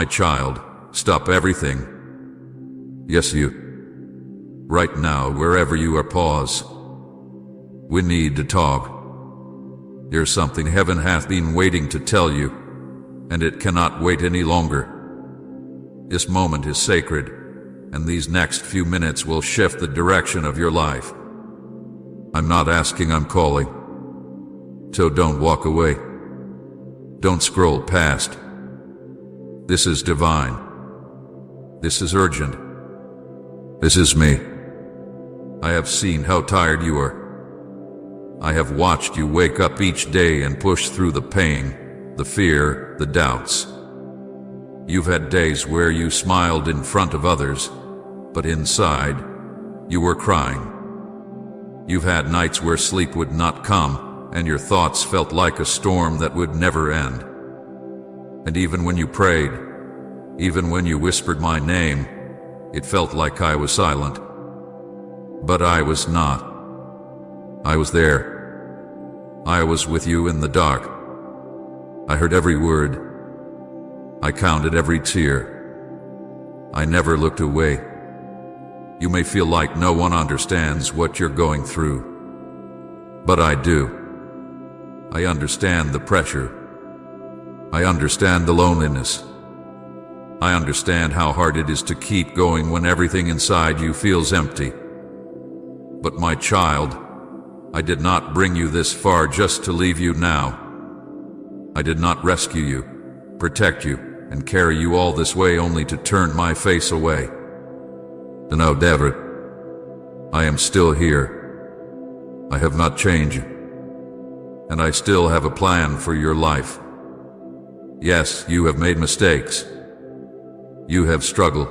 My child, stop everything. Yes, you. Right now, wherever you are, pause. We need to talk. There's something heaven hath been waiting to tell you, and it cannot wait any longer. This moment is sacred, and these next few minutes will shift the direction of your life. I'm not asking, I'm calling. So don't walk away. Don't scroll past. This is divine. This is urgent. This is me. I have seen how tired you are. I have watched you wake up each day and push through the pain, the fear, the doubts. You've had days where you smiled in front of others, but inside, you were crying. You've had nights where sleep would not come, and your thoughts felt like a storm that would never end. And even when you prayed, even when you whispered my name, it felt like I was silent. But I was not. I was there. I was with you in the dark. I heard every word. I counted every tear. I never looked away. You may feel like no one understands what you're going through, but I do. I understand the pressure. I understand the loneliness. I understand how hard it is to keep going when everything inside you feels empty. But my child, I did not bring you this far just to leave you now. I did not rescue you, protect you, and carry you all this way only to turn my face away. No, David, I am still here. I have not changed, and I still have a plan for your life. Yes, you have made mistakes. You have struggled.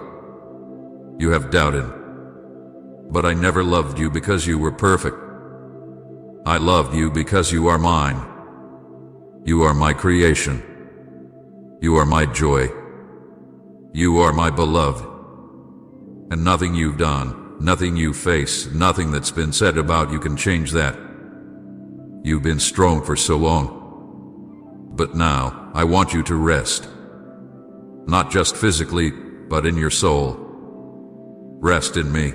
You have doubted. But I never loved you because you were perfect. I loved you because you are mine. You are my creation. You are my joy. You are my beloved. And nothing you've done, nothing you face, nothing that's been said about you can change that. You've been strong for so long. But now, I want you to rest. Not just physically, but in your soul. Rest in me.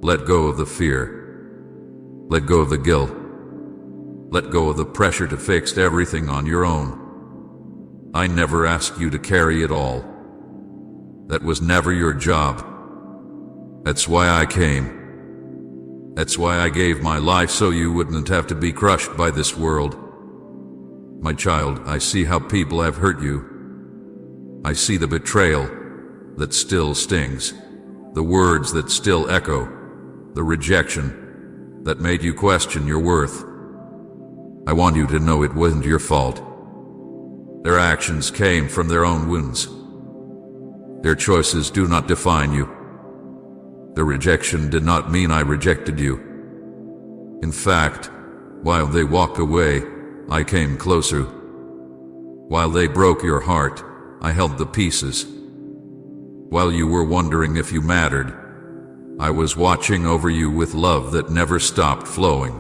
Let go of the fear. Let go of the guilt. Let go of the pressure to fix everything on your own. I never asked you to carry it all. That was never your job. That's why I came. That's why I gave my life so you wouldn't have to be crushed by this world. My child, I see how people have hurt you. I see the betrayal that still stings, the words that still echo, the rejection that made you question your worth. I want you to know it wasn't your fault. Their actions came from their own wounds. Their choices do not define you. The rejection did not mean I rejected you. In fact, while they walked away, I came closer. While they broke your heart, I held the pieces. While you were wondering if you mattered, I was watching over you with love that never stopped flowing.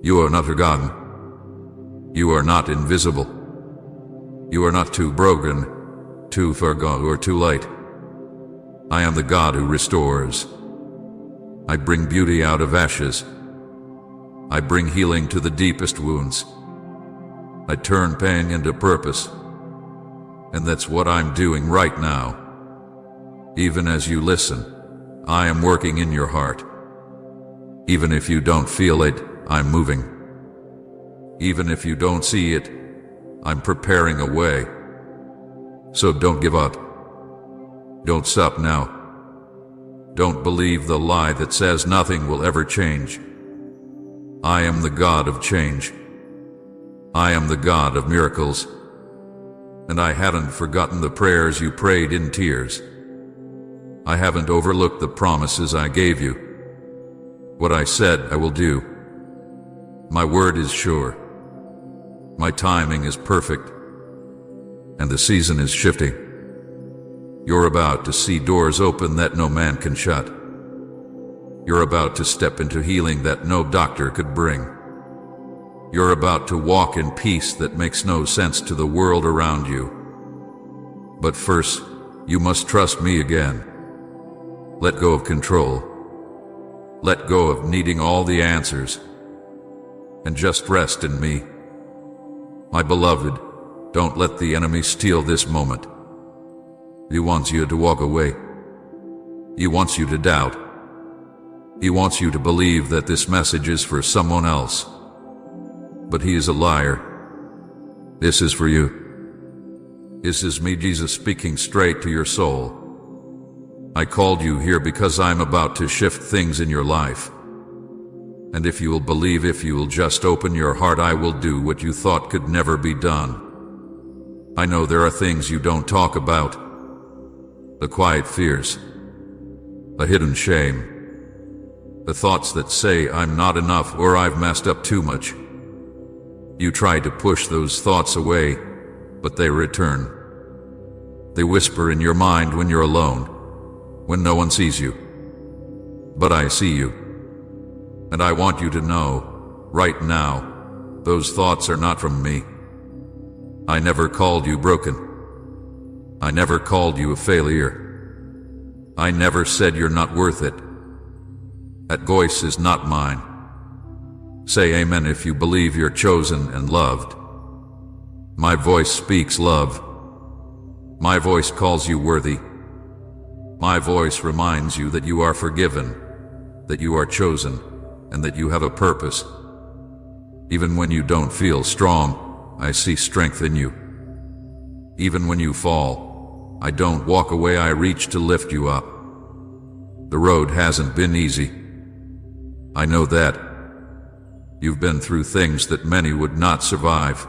You are not forgotten. You are not invisible. You are not too broken, too far gone, or too late. I am the God who restores. I bring beauty out of ashes. I bring healing to the deepest wounds. I turn pain into purpose. And that's what I'm doing right now. Even as you listen, I am working in your heart. Even if you don't feel it, I'm moving. Even if you don't see it, I'm preparing a way. So don't give up. Don't stop now. Don't believe the lie that says nothing will ever change. I am the God of change. I am the God of miracles. And I haven't forgotten the prayers you prayed in tears. I haven't overlooked the promises I gave you. What I said I will do. My word is sure. My timing is perfect. And the season is shifting. You're about to see doors open that no man can shut. You're about to step into healing that no doctor could bring. You're about to walk in peace that makes no sense to the world around you. But first, you must trust me again. Let go of control. Let go of needing all the answers. And just rest in me. My beloved, don't let the enemy steal this moment. He wants you to walk away. He wants you to doubt. He wants you to believe that this message is for someone else. But he is a liar. This is for you. This is me, Jesus, speaking straight to your soul. I called you here because I'm about to shift things in your life. And if you will believe, if you will just open your heart, I will do what you thought could never be done. I know there are things you don't talk about. The quiet fears. The hidden shame. The thoughts that say I'm not enough or I've messed up too much. You try to push those thoughts away, but they return. They whisper in your mind when you're alone, when no one sees you. But I see you. And I want you to know, right now, those thoughts are not from me. I never called you broken. I never called you a failure. I never said you're not worth it. That voice is not mine. Say amen if you believe you're chosen and loved. My voice speaks love. My voice calls you worthy. My voice reminds you that you are forgiven, that you are chosen, and that you have a purpose. Even when you don't feel strong, I see strength in you. Even when you fall, I don't walk away, I reach to lift you up. The road hasn't been easy. I know that. You've been through things that many would not survive.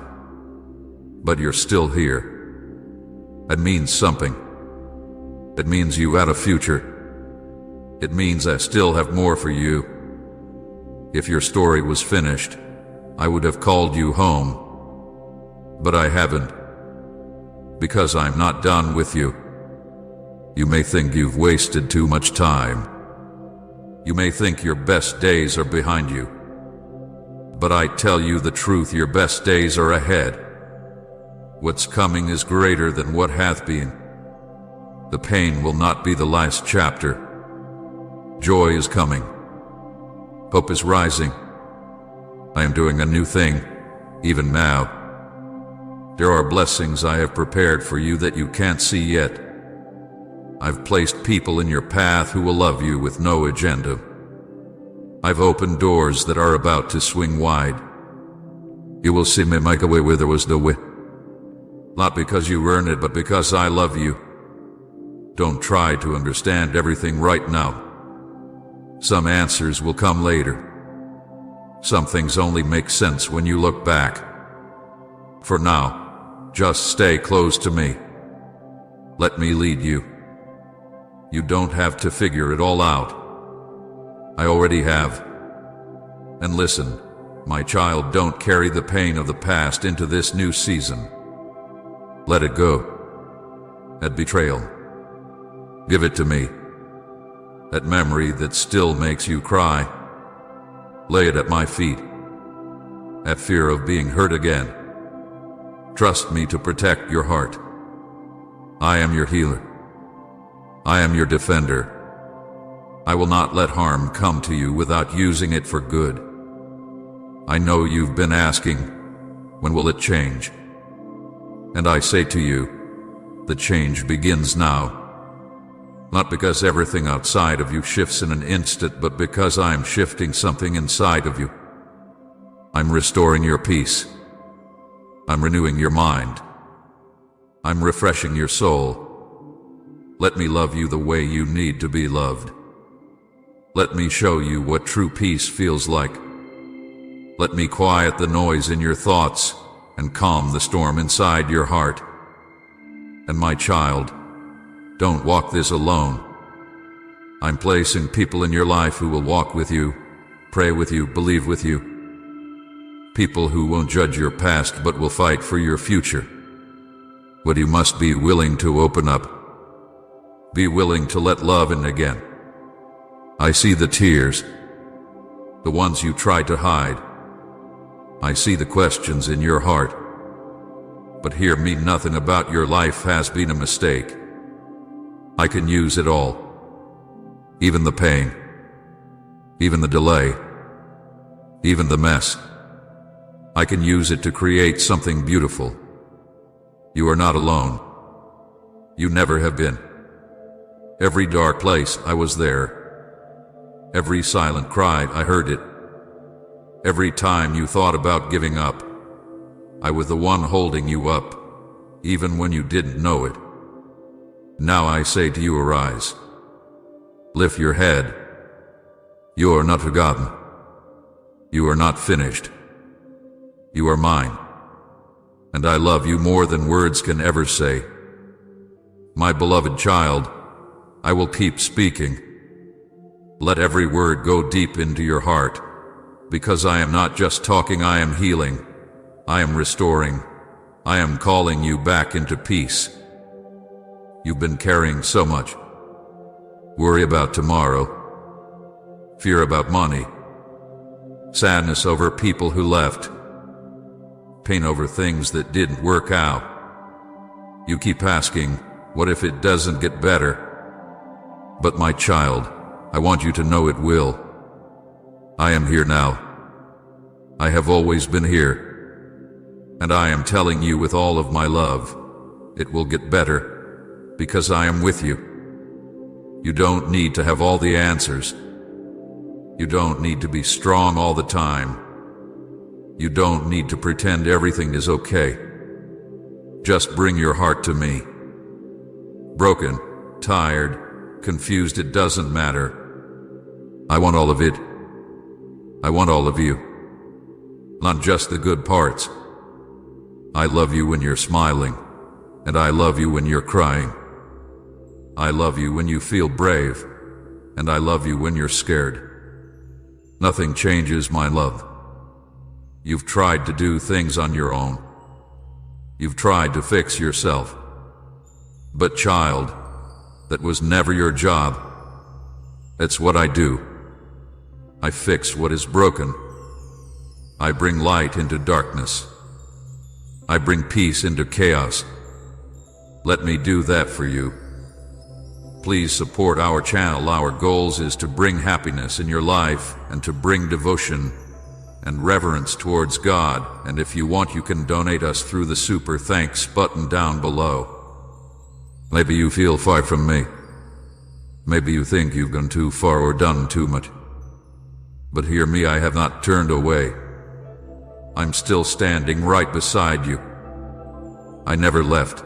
But you're still here. That means something. It means you had a future. It means I still have more for you. If your story was finished, I would have called you home. But I haven't. Because I'm not done with you. You may think you've wasted too much time. You may think your best days are behind you. But I tell you the truth, your best days are ahead. What's coming is greater than what hath been. The pain will not be the last chapter. Joy is coming. Hope is rising. I am doing a new thing, even now. There are blessings I have prepared for you that you can't see yet. I've placed people in your path who will love you with no agenda. I've opened doors that are about to swing wide. You will see me make a way where there was no way. Not because you earn it, but because I love you. Don't try to understand everything right now. Some answers will come later. Some things only make sense when you look back. For now, just stay close to me. Let me lead you. You don't have to figure it all out. I already have. And listen, my child, don't carry the pain of the past into this new season. Let it go. That betrayal. Give it to me. That memory that still makes you cry. Lay it at my feet. That fear of being hurt again. Trust me to protect your heart. I am your healer. I am your defender. I will not let harm come to you without using it for good. I know you've been asking, when will it change? And I say to you, the change begins now. Not because everything outside of you shifts in an instant, but because I'm shifting something inside of you. I'm restoring your peace. I'm renewing your mind. I'm refreshing your soul. Let me love you the way you need to be loved. Let me show you what true peace feels like. Let me quiet the noise in your thoughts and calm the storm inside your heart. And my child, don't walk this alone. I'm placing people in your life who will walk with you, pray with you, believe with you. People who won't judge your past but will fight for your future. But you must be willing to open up. Be willing to let love in again. I see the tears, the ones you tried to hide. I see the questions in your heart. But hear me, nothing about your life has been a mistake. I can use it all. Even the pain. Even the delay. Even the mess. I can use it to create something beautiful. You are not alone. You never have been. Every dark place, I was there. Every silent cry, I heard it. Every time you thought about giving up, I was the one holding you up, even when you didn't know it. Now I say to you, arise. Lift your head. You are not forgotten. You are not finished. You are mine. And I love you more than words can ever say. My beloved child, I will keep speaking. Let every word go deep into your heart, because I am not just talking, I am healing. I am restoring. I am calling you back into peace. You've been carrying so much. Worry about tomorrow. Fear about money. Sadness over people who left. Pain over things that didn't work out. You keep asking, what if it doesn't get better? But my child, I want you to know it will. I am here now. I have always been here. And I am telling you with all of my love, it will get better, because I am with you. You don't need to have all the answers. You don't need to be strong all the time. You don't need to pretend everything is okay. Just bring your heart to me. Broken, tired, confused, it doesn't matter. I want all of it. I want all of you. Not just the good parts. I love you when you're smiling, and I love you when you're crying. I love you when you feel brave, and I love you when you're scared. Nothing changes my love. You've tried to do things on your own. You've tried to fix yourself. But child, that was never your job. That's what I do. I fix what is broken. I bring light into darkness. I bring peace into chaos. Let me do that for you. Please support our channel. Our goals is to bring happiness in your life and to bring devotion and reverence towards God. And if you want, you can donate us through the super thanks button down below. Maybe you feel far from me. Maybe you think you've gone too far or done too much. But hear me, I have not turned away. I'm still standing right beside you. I never left.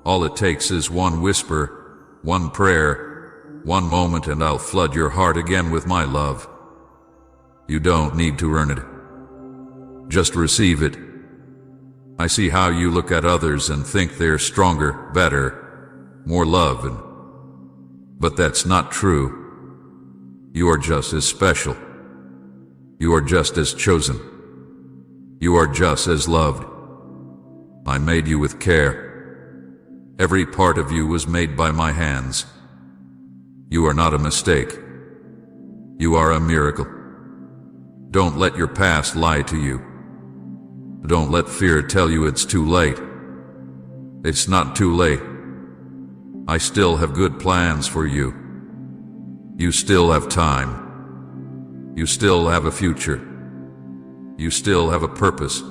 All it takes is one whisper, one prayer, one moment, and I'll flood your heart again with my love. You don't need to earn it. Just receive it. I see how you look at others and think they're stronger, better, more loved, but that's not true. You are just as special. You are just as chosen. You are just as loved. I made you with care. Every part of you was made by my hands. You are not a mistake. You are a miracle. Don't let your past lie to you. Don't let fear tell you it's too late. It's not too late. I still have good plans for you. You still have time. You still have a future. You still have a purpose.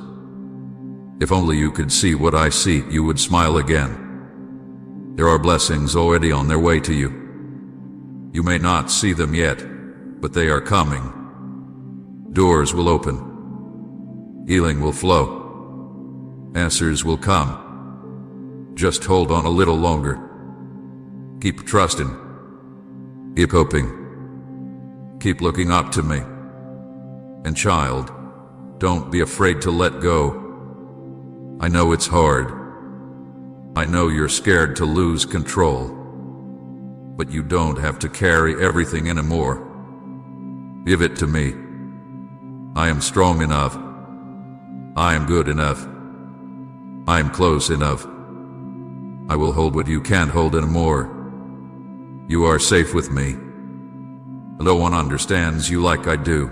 If only you could see what I see, you would smile again. There are blessings already on their way to you. You may not see them yet, but they are coming. Doors will open. Healing will flow. Answers will come. Just hold on a little longer. Keep trusting. Keep hoping. Keep looking up to me. And child, don't be afraid to let go. I know it's hard. I know you're scared to lose control. But you don't have to carry everything anymore. Give it to me. I am strong enough. I am good enough. I am close enough. I will hold what you can't hold anymore. You are safe with me. No one understands you like I do.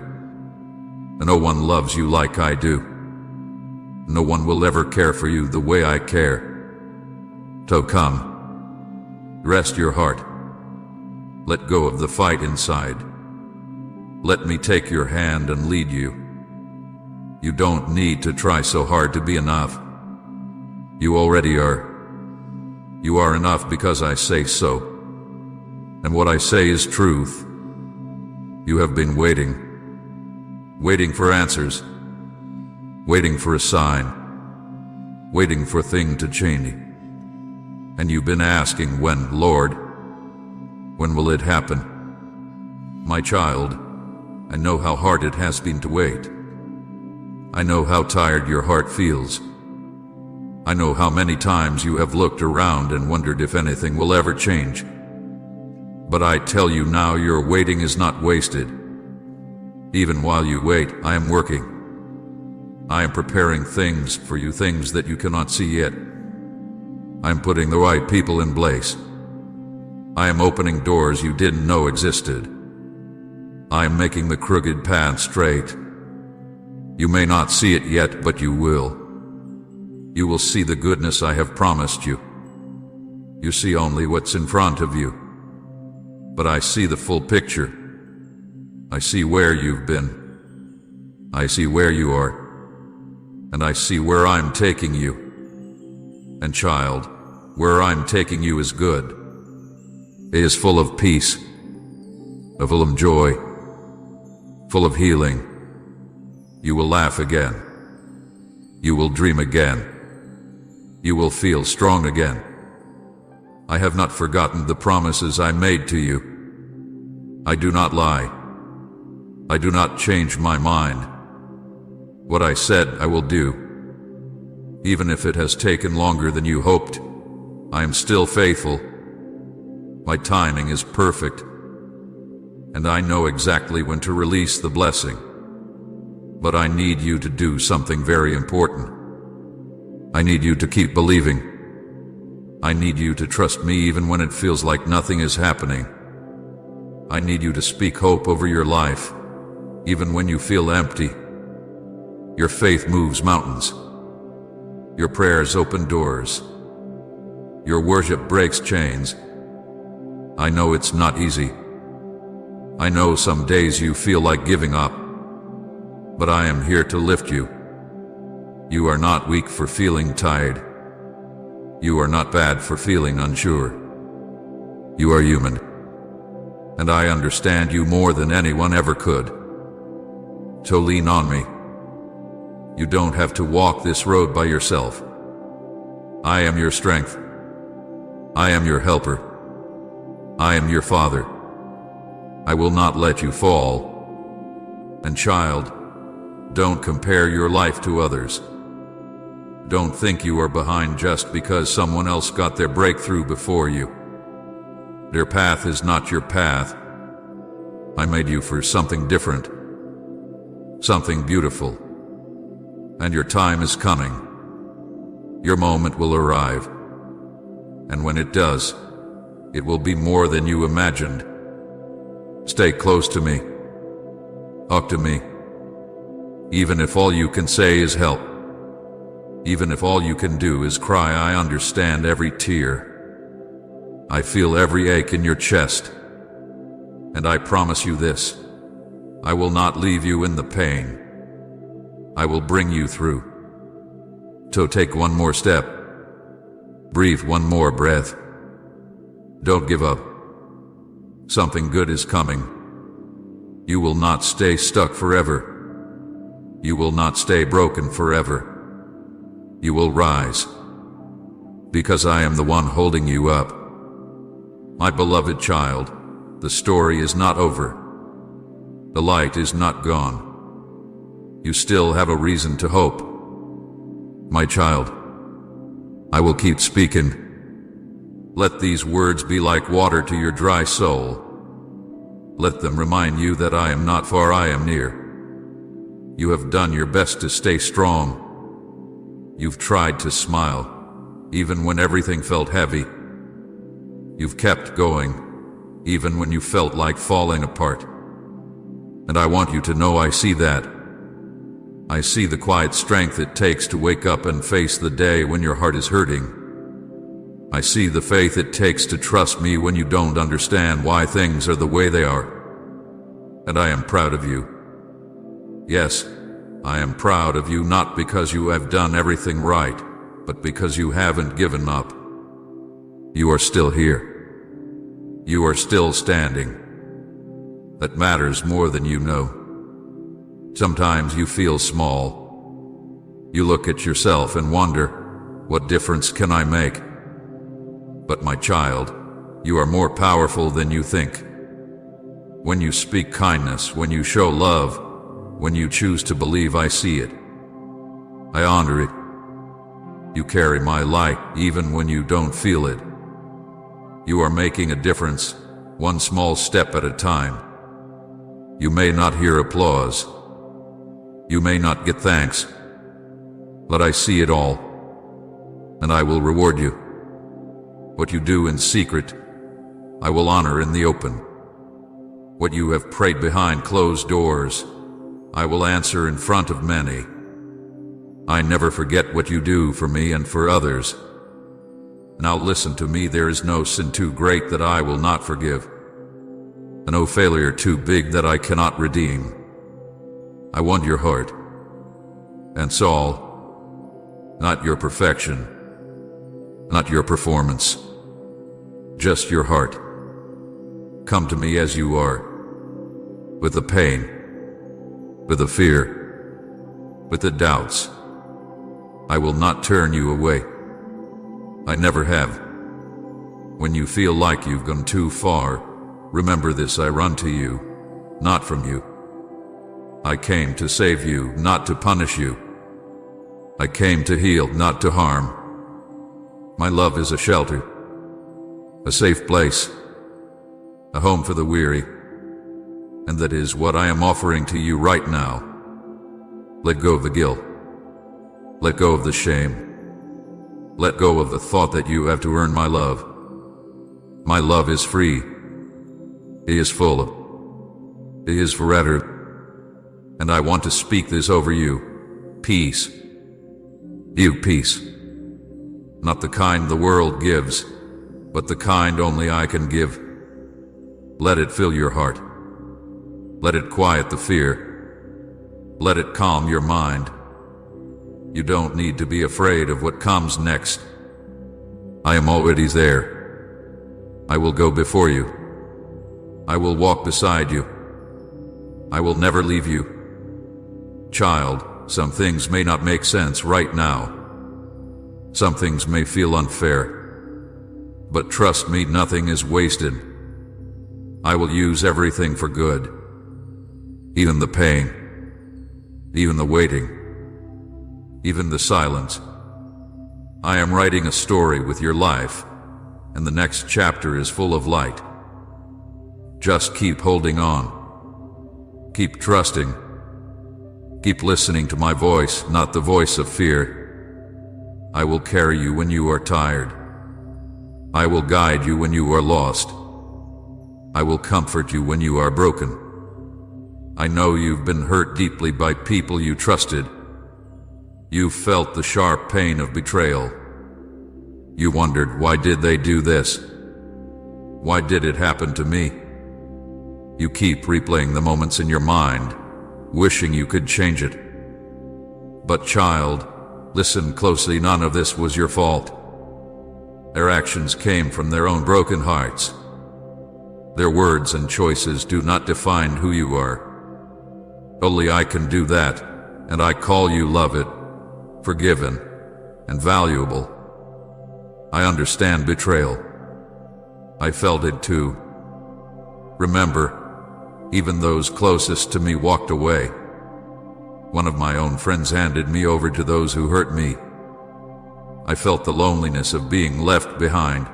No one loves you like I do. No one will ever care for you the way I care. So come, rest your heart. Let go of the fight inside. Let me take your hand and lead you. You don't need to try so hard to be enough. You already are. You are enough because I say so. And what I say is truth. You have been waiting for answers, waiting for a sign, waiting for a thing to change. And you've been asking when, Lord, when will it happen? My child, I know how hard it has been to wait. I know how tired your heart feels. I know how many times you have looked around and wondered if anything will ever change. But I tell you now, your waiting is not wasted. Even while you wait, I am working. I am preparing things for you, things that you cannot see yet. I am putting the right people in place. I am opening doors you didn't know existed. I am making the crooked path straight. You may not see it yet, but you will. You will see the goodness I have promised you. You see only what's in front of you. But I see the full picture. I see where you've been. I see where you are. And I see where I'm taking you. And child, where I'm taking you is good. It is full of peace, full of joy, full of healing. You will laugh again. You will dream again. You will feel strong again. I have not forgotten the promises I made to you. I do not lie. I do not change my mind. What I said I will do. Even if it has taken longer than you hoped, I am still faithful. My timing is perfect, and I know exactly when to release the blessing. But I need you to do something very important. I need you to keep believing. I need you to trust me even when it feels like nothing is happening. I need you to speak hope over your life, even when you feel empty. Your faith moves mountains. Your prayers open doors. Your worship breaks chains. I know it's not easy. I know some days you feel like giving up. But I am here to lift you. You are not weak for feeling tired. You are not bad for feeling unsure. You are human. And I understand you more than anyone ever could. So lean on me. You don't have to walk this road by yourself. I am your strength. I am your helper. I am your father. I will not let you fall. And child, don't compare your life to others. Don't think you are behind just because someone else got their breakthrough before you. Their path is not your path. I made you for something different, something beautiful. And your time is coming. Your moment will arrive. And when it does, it will be more than you imagined. Stay close to me. Talk to me. Even if all you can say is help. Even if all you can do is cry, I understand every tear. I feel every ache in your chest. And I promise you this. I will not leave you in the pain. I will bring you through. So take one more step. Breathe one more breath. Don't give up. Something good is coming. You will not stay stuck forever. You will not stay broken forever. You will rise. Because I am the one holding you up. My beloved child, the story is not over. The light is not gone. You still have a reason to hope. My child, I will keep speaking. Let these words be like water to your dry soul. Let them remind you that I am not far, I am near. You have done your best to stay strong. You've tried to smile, even when everything felt heavy. You've kept going, even when you felt like falling apart. And I want you to know I see that. I see the quiet strength it takes to wake up and face the day when your heart is hurting. I see the faith it takes to trust me when you don't understand why things are the way they are. And I am proud of you. Yes, I am proud of you, not because you have done everything right, but because you haven't given up. You are still here. You are still standing. That matters more than you know. Sometimes you feel small. You look at yourself and wonder, what difference can I make? But my child, you are more powerful than you think. When you speak kindness, when you show love, when you choose to believe, I see it. I honor it. You carry my light even when you don't feel it. You are making a difference, one small step at a time. You may not hear applause. You may not get thanks. But I see it all, and I will reward you. What you do in secret, I will honor in the open. What you have prayed behind closed doors, I will answer in front of many. I never forget what you do for me and for others. Now listen to me, there is no sin too great that I will not forgive, and no failure too big that I cannot redeem. I want your heart, and Saul, not your perfection, not your performance, just your heart. Come to me as you are, with the pain, with the fear, with the doubts. I will not turn you away. I never have. When you feel like you've gone too far, remember this: I run to you, not from you. I came to save you, not to punish you. I came to heal, not to harm. My love is a shelter, a safe place, a home for the weary, and that is what I am offering to you right now. Let go of the guilt. Let go of the shame. Let go of the thought that you have to earn my love. My love is free. It is full. It is forever. And I want to speak this over you. Peace. You peace. Not the kind the world gives, but the kind only I can give. Let it fill your heart. Let it quiet the fear. Let it calm your mind. You don't need to be afraid of what comes next. I am already there. I will go before you. I will walk beside you. I will never leave you. Child, some things may not make sense right now. Some things may feel unfair. But trust me, nothing is wasted. I will use everything for good. Even the pain. Even the waiting. Even the silence. I am writing a story with your life, and the next chapter is full of light. Just keep holding on. Keep trusting. Keep listening to my voice, not the voice of fear. I will carry you when you are tired. I will guide you when you are lost. I will comfort you when you are broken. I know you've been hurt deeply by people you trusted. You felt the sharp pain of betrayal. You wondered, why did they do this? Why did it happen to me? You keep replaying the moments in your mind, wishing you could change it. But child, listen closely, none of this was your fault. Their actions came from their own broken hearts. Their words and choices do not define who you are. Only I can do that, and I call you loved, forgiven, and valuable. I understand betrayal. I felt it too. Remember, even those closest to me walked away. One of my own friends handed me over to those who hurt me. I felt the loneliness of being left behind.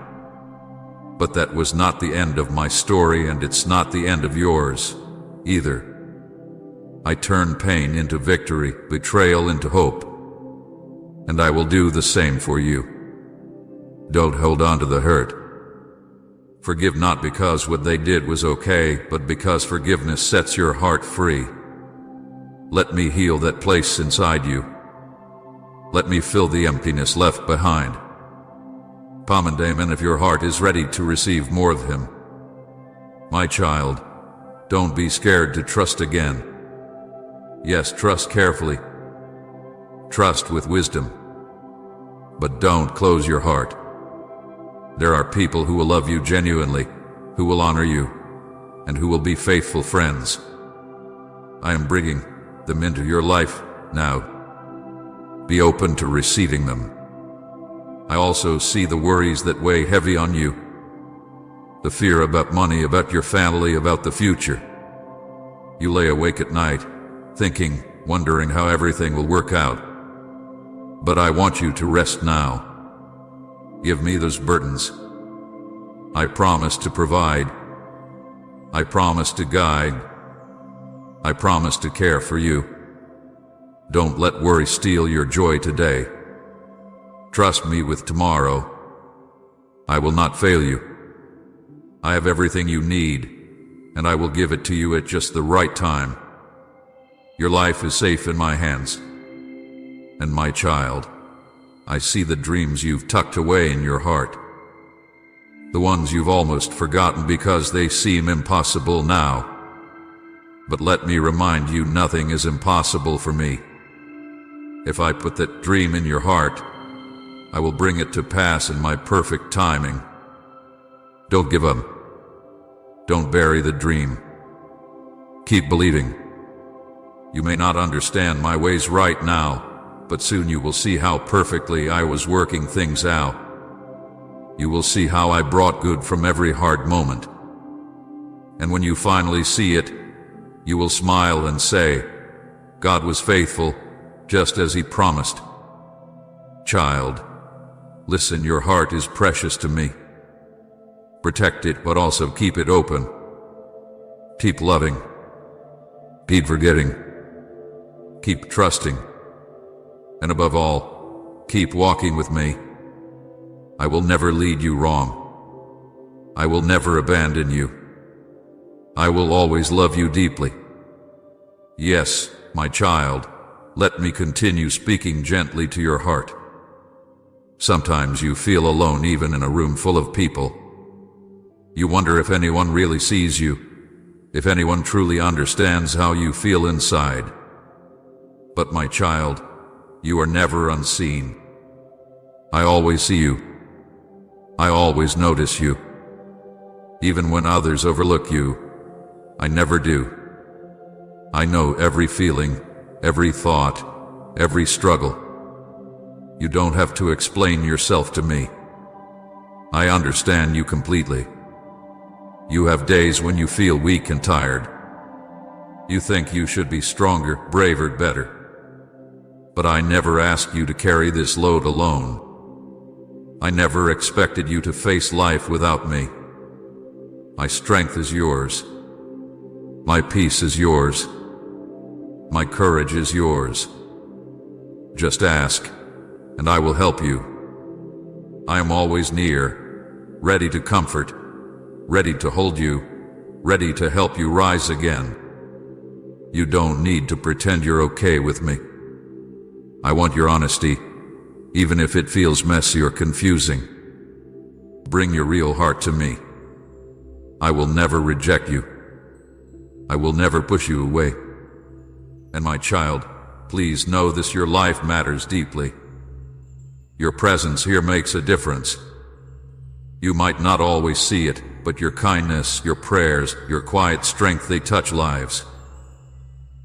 But that was not the end of my story, and it's not the end of yours, either. I turned pain into victory, betrayal into hope. And I will do the same for you. Don't hold on to the hurt. Forgive not because what they did was okay, but because forgiveness sets your heart free. Let me heal that place inside you. Let me fill the emptiness left behind. Pomandamon, if your heart is ready to receive more of him. My child, don't be scared to trust again. Yes, trust carefully. Trust with wisdom. But don't close your heart. There are people who will love you genuinely, who will honor you, and who will be faithful friends. I am bringing them into your life now. Be open to receiving them. I also see the worries that weigh heavy on you. The fear about money, about your family, about the future. You lay awake at night, thinking, wondering how everything will work out. But I want you to rest now. Give me those burdens. I promise to provide. I promise to guide. I promise to care for you. Don't let worry steal your joy today. Trust me with tomorrow. I will not fail you. I have everything you need, and I will give it to you at just the right time. Your life is safe in my hands. And my child, I see the dreams you've tucked away in your heart. The ones you've almost forgotten because they seem impossible now. But let me remind you, nothing is impossible for me. If I put that dream in your heart, I will bring it to pass in my perfect timing. Don't give up. Don't bury the dream. Keep believing. You may not understand my ways right now, but soon you will see how perfectly I was working things out. You will see how I brought good from every hard moment. And when you finally see it, you will smile and say, God was faithful, just as he promised. Child, listen, your heart is precious to me. Protect it, but also keep it open. Keep loving. Keep forgetting. Keep trusting. And above all, keep walking with me. I will never lead you wrong. I will never abandon you. I will always love you deeply. Yes, my child, let me continue speaking gently to your heart. Sometimes you feel alone even in a room full of people. You wonder if anyone really sees you, if anyone truly understands how you feel inside. But my child, you are never unseen. I always see you. I always notice you. Even when others overlook you, I never do. I know every feeling, every thought, every struggle. You don't have to explain yourself to me. I understand you completely. You have days when you feel weak and tired. You think you should be stronger, braver, better. But I never asked you to carry this load alone. I never expected you to face life without me. My strength is yours. My peace is yours. My courage is yours. Just ask, and I will help you. I am always near, ready to comfort, ready to hold you, ready to help you rise again. You don't need to pretend you're okay with me. I want your honesty, even if it feels messy or confusing. Bring your real heart to me. I will never reject you. I will never push you away. And my child, please know this: your life matters deeply. Your presence here makes a difference. You might not always see it, but your kindness, your prayers, your quiet strength, they touch lives.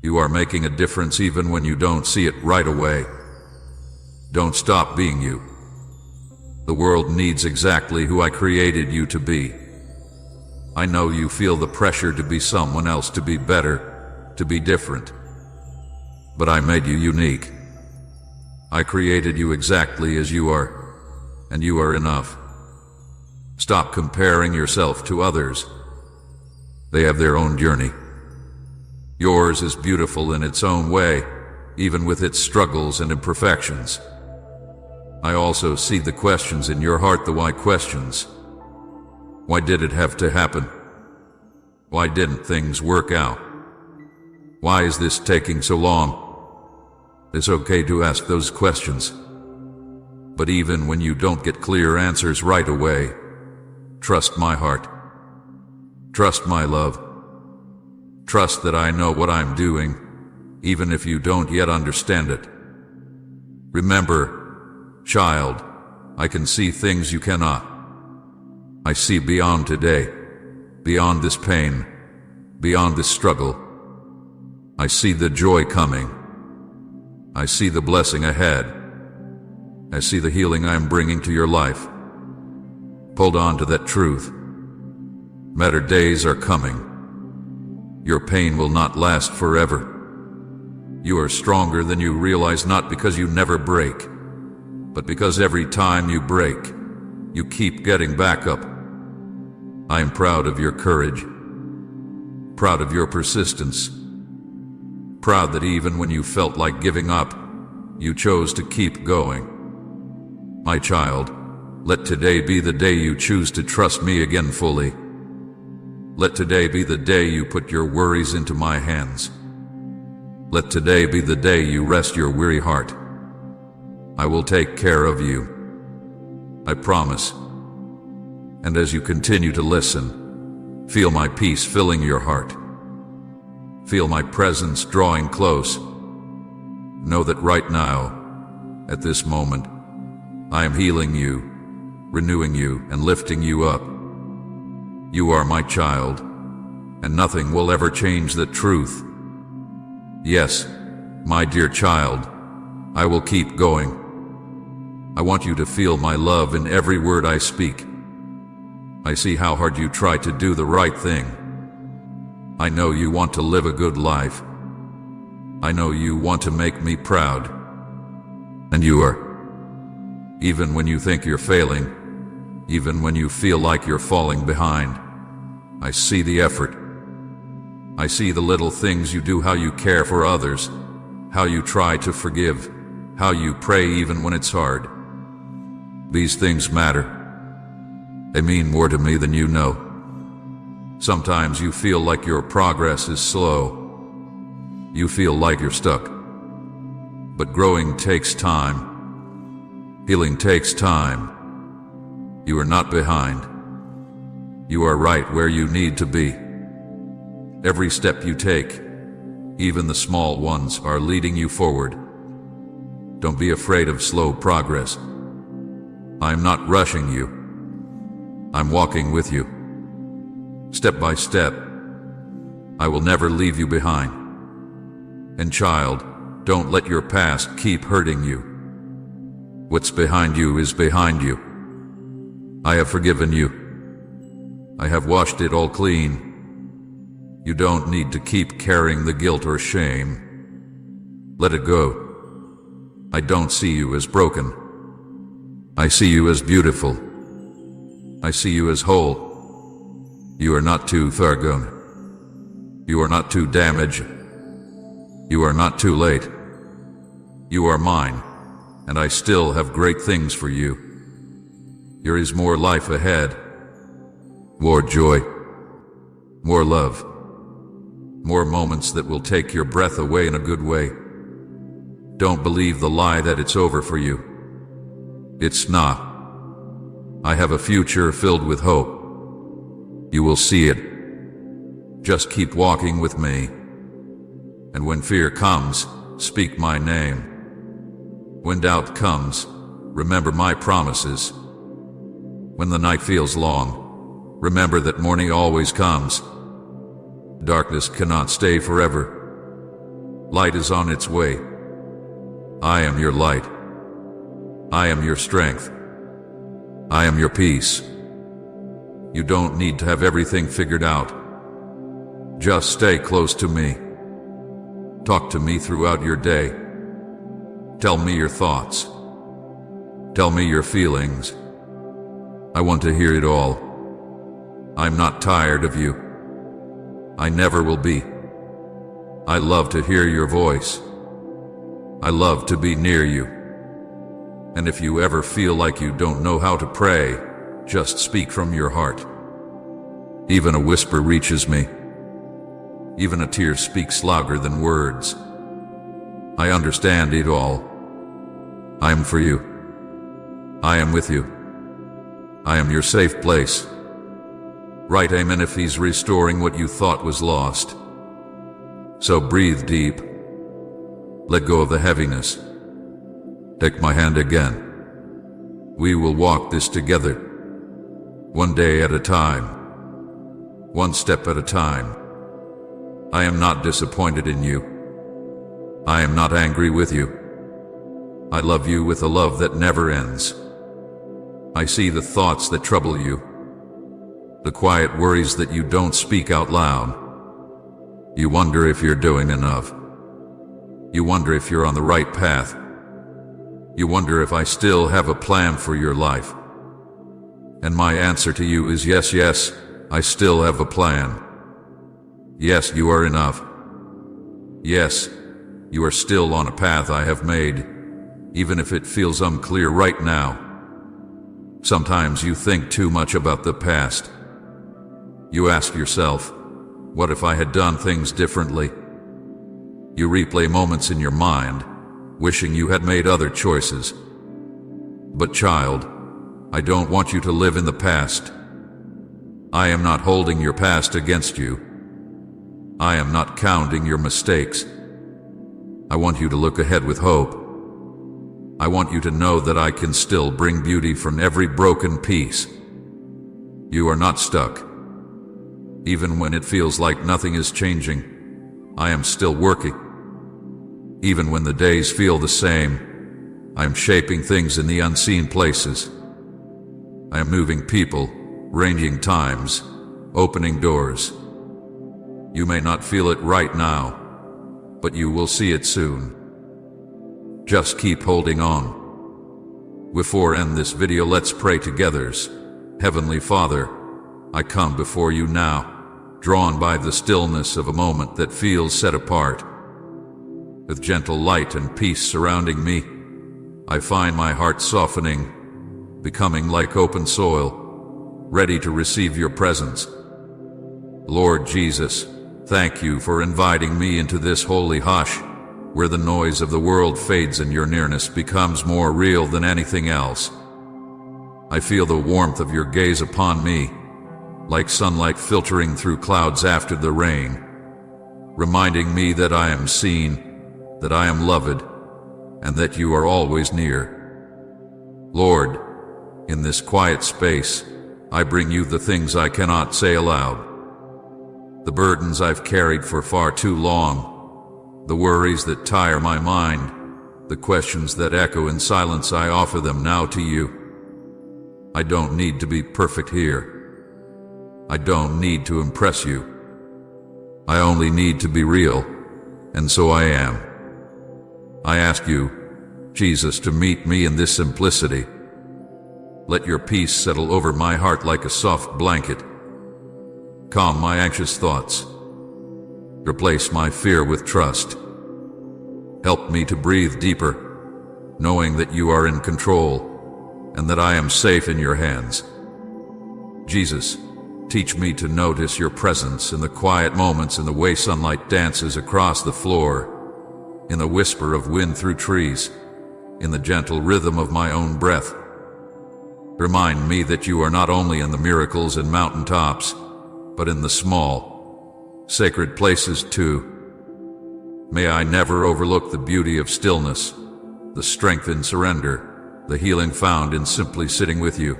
You are making a difference even when you don't see it right away. Don't stop being you. The world needs exactly who I created you to be. I know you feel the pressure to be someone else, to be better, to be different. But I made you unique. I created you exactly as you are, and you are enough. Stop comparing yourself to others. They have their own journey. Yours is beautiful in its own way, even with its struggles and imperfections. I also see the questions in your heart, the why questions. Why did it have to happen? Why didn't things work out? Why is this taking so long? It's okay to ask those questions. But even when you don't get clear answers right away, trust my heart. Trust my love. Trust that I know what I'm doing, even if you don't yet understand it. Remember, child, I can see things you cannot. I see beyond today, beyond this pain, beyond this struggle. I see the joy coming. I see the blessing ahead. I see the healing I am bringing to your life. Hold on to that truth. Better days are coming. Your pain will not last forever. You are stronger than you realize, not because you never break, but because every time you break, you keep getting back up. I am proud of your courage, proud of your persistence, proud that even when you felt like giving up, you chose to keep going. My child, let today be the day you choose to trust me again fully. Let today be the day you put your worries into my hands. Let today be the day you rest your weary heart. I will take care of you. I promise. And as you continue to listen, feel my peace filling your heart. Feel my presence drawing close. Know that right now, at this moment, I am healing you, renewing you, and lifting you up. You are my child, and nothing will ever change the truth. Yes, my dear child, I will keep going. I want you to feel my love in every word I speak. I see how hard you try to do the right thing. I know you want to live a good life. I know you want to make me proud. And you are. Even when you think you're failing, even when you feel like you're falling behind, I see the effort. I see the little things you do, how you care for others, how you try to forgive, how you pray even when it's hard. These things matter. They mean more to me than you know. Sometimes you feel like your progress is slow. You feel like you're stuck. But growing takes time. Healing takes time. You are not behind. You are right where you need to be. Every step you take, even the small ones, are leading you forward. Don't be afraid of slow progress. I'm not rushing you. I'm walking with you. Step by step. I will never leave you behind. And child, don't let your past keep hurting you. What's behind you is behind you. I have forgiven you. I have washed it all clean. You don't need to keep carrying the guilt or shame. Let it go. I don't see you as broken. I see you as beautiful. I see you as whole. You are not too far gone. You are not too damaged. You are not too late. You are mine, and I still have great things for you. There is more life ahead. More joy. More love. More moments that will take your breath away in a good way. Don't believe the lie that it's over for you. It's not. I have a future filled with hope. You will see it. Just keep walking with me. And when fear comes, speak my name. When doubt comes, remember my promises. When the night feels long, remember that morning always comes. Darkness cannot stay forever. Light is on its way. I am your light. I am your strength. I am your peace. You don't need to have everything figured out. Just stay close to me. Talk to me throughout your day. Tell me your thoughts. Tell me your feelings. I want to hear it all. I'm not tired of you. I never will be. I love to hear your voice. I love to be near you. And if you ever feel like you don't know how to pray, just speak from your heart. Even a whisper reaches me. Even a tear speaks louder than words. I understand it all. I am for you. I am with you. I am your safe place. Write amen if he's restoring what you thought was lost. So breathe deep. Let go of the heaviness. Take my hand again. We will walk this together. One day at a time. One step at a time. I am not disappointed in you. I am not angry with you. I love you with a love that never ends. I see the thoughts that trouble you, the quiet worries that you don't speak out loud. You wonder if you're doing enough. You wonder if you're on the right path. You wonder if I still have a plan for your life. And my answer to you is yes, yes, I still have a plan. Yes, you are enough. Yes, you are still on a path I have made, even if it feels unclear right now. Sometimes you think too much about the past. You ask yourself, what if I had done things differently? You replay moments in your mind, wishing you had made other choices. But child, I don't want you to live in the past. I am not holding your past against you. I am not counting your mistakes. I want you to look ahead with hope. I want you to know that I can still bring beauty from every broken piece. You are not stuck. Even when it feels like nothing is changing, I am still working. Even when the days feel the same, I am shaping things in the unseen places. I am moving people, ranging times, opening doors. You may not feel it right now, but you will see it soon. Just keep holding on. Before end this video, let's pray together. Heavenly Father, I come before you now, drawn by the stillness of a moment that feels set apart. With gentle light and peace surrounding me, I find my heart softening, becoming like open soil, ready to receive your presence. Lord Jesus, thank you for inviting me into this holy hush, where the noise of the world fades and your nearness becomes more real than anything else. I feel the warmth of your gaze upon me, like sunlight filtering through clouds after the rain, reminding me that I am seen, that I am loved, and that you are always near. Lord, in this quiet space, I bring you the things I cannot say aloud, the burdens I've carried for far too long, the worries that tire my mind, the questions that echo in silence. I offer them now to you. I don't need to be perfect here. I don't need to impress you. I only need to be real, and so I am. I ask you, Jesus, to meet me in this simplicity. Let your peace settle over my heart like a soft blanket. Calm my anxious thoughts. Replace my fear with trust. Help me to breathe deeper, knowing that you are in control and that I am safe in your hands. Jesus, teach me to notice your presence in the quiet moments, in the way sunlight dances across the floor, in the whisper of wind through trees, in the gentle rhythm of my own breath. Remind me that you are not only in the miracles and mountaintops, but in the small, sacred places too. May I never overlook the beauty of stillness, the strength in surrender, the healing found in simply sitting with you.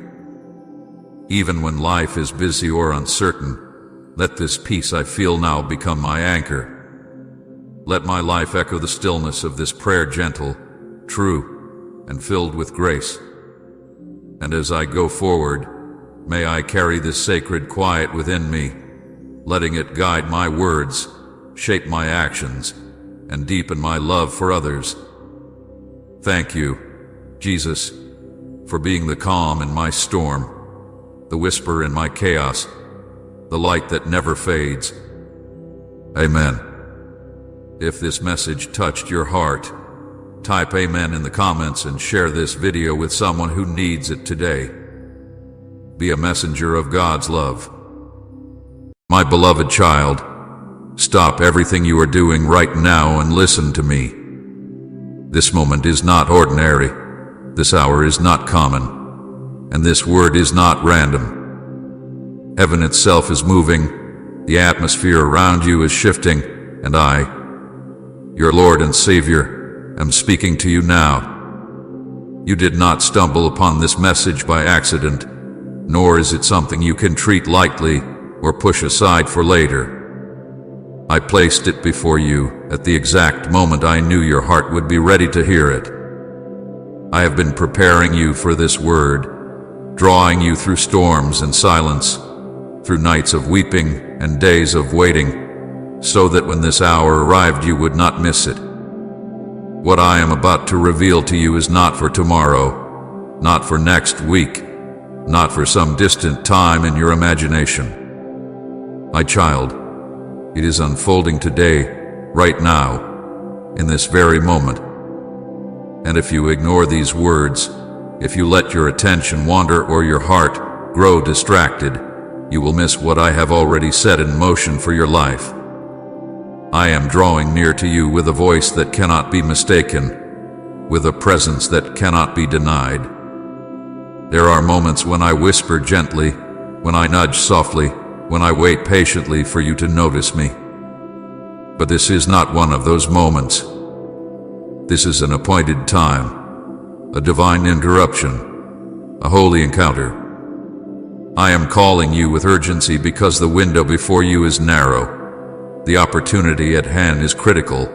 Even when life is busy or uncertain, let this peace I feel now become my anchor. Let my life echo the stillness of this prayer, gentle, true, and filled with grace. And as I go forward, may I carry this sacred quiet within me, letting it guide my words, shape my actions, and deepen my love for others. Thank you, Jesus, for being the calm in my storm, the whisper in my chaos, the light that never fades. Amen. If this message touched your heart, type amen in the comments and share this video with someone who needs it today. Be a messenger of God's love. My beloved child, Stop everything you are doing right now and listen to me. This moment is not ordinary. This hour is not common. And this word is not random. Heaven itself is moving. The atmosphere around you is shifting. And I, your Lord and Savior, am speaking to you now. You did not stumble upon this message by accident, nor is it something you can treat lightly or push aside for later. I placed it before you at the exact moment I knew your heart would be ready to hear it. I have been preparing you for this word, drawing you through storms and silence, through nights of weeping and days of waiting, so that when this hour arrived you would not miss it. What I am about to reveal to you is not for tomorrow, not for next week, not for some distant time in your imagination. My child, it is unfolding today, right now, in this very moment. And if you ignore these words, if you let your attention wander or your heart grow distracted, you will miss what I have already set in motion for your life. I am drawing near to you with a voice that cannot be mistaken, with a presence that cannot be denied. There are moments when I whisper gently, when I nudge softly, when I wait patiently for you to notice me. But this is not one of those moments. This is an appointed time, a divine interruption, a holy encounter. I am calling you with urgency because the window before you is narrow. The opportunity at hand is critical,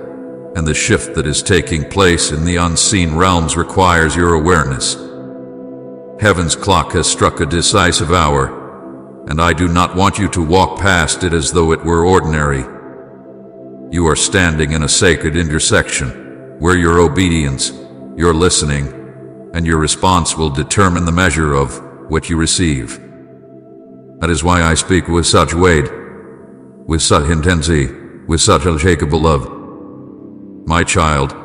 and the shift that is taking place in the unseen realms requires your awareness. Heaven's clock has struck a decisive hour, and I do not want you to walk past it as though it were ordinary. You are standing in a sacred intersection, where your obedience, your listening, and your response will determine the measure of what you receive. That is why I speak with such weight, with such intensity, with such unshakable love. My child,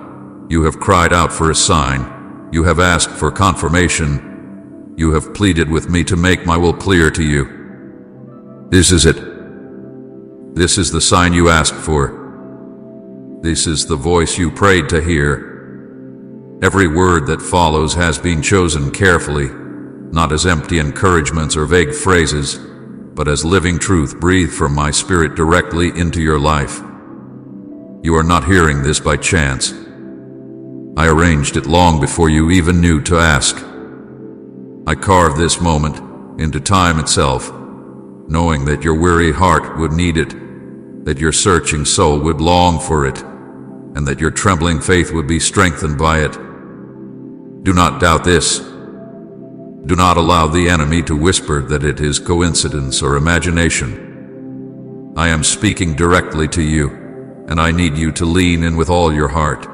you have cried out for a sign, you have asked for confirmation, you have pleaded with me to make my will clear to you. This is it. This is the sign you asked for. This is the voice you prayed to hear. Every word that follows has been chosen carefully, not as empty encouragements or vague phrases, but as living truth breathed from my spirit directly into your life. You are not hearing this by chance. I arranged it long before you even knew to ask. I carved this moment into time itself, knowing that your weary heart would need it, that your searching soul would long for it, and that your trembling faith would be strengthened by it. Do not doubt this. Do not allow the enemy to whisper that it is coincidence or imagination. I am speaking directly to you, and I need you to lean in with all your heart.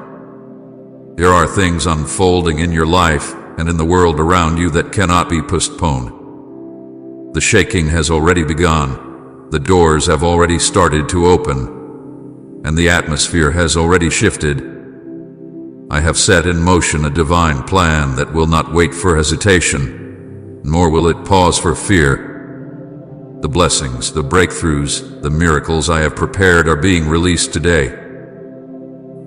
There are things unfolding in your life and in the world around you that cannot be postponed. The shaking has already begun, the doors have already started to open, and the atmosphere has already shifted. I have set in motion a divine plan that will not wait for hesitation, nor will it pause for fear. The blessings, the breakthroughs, the miracles I have prepared are being released today.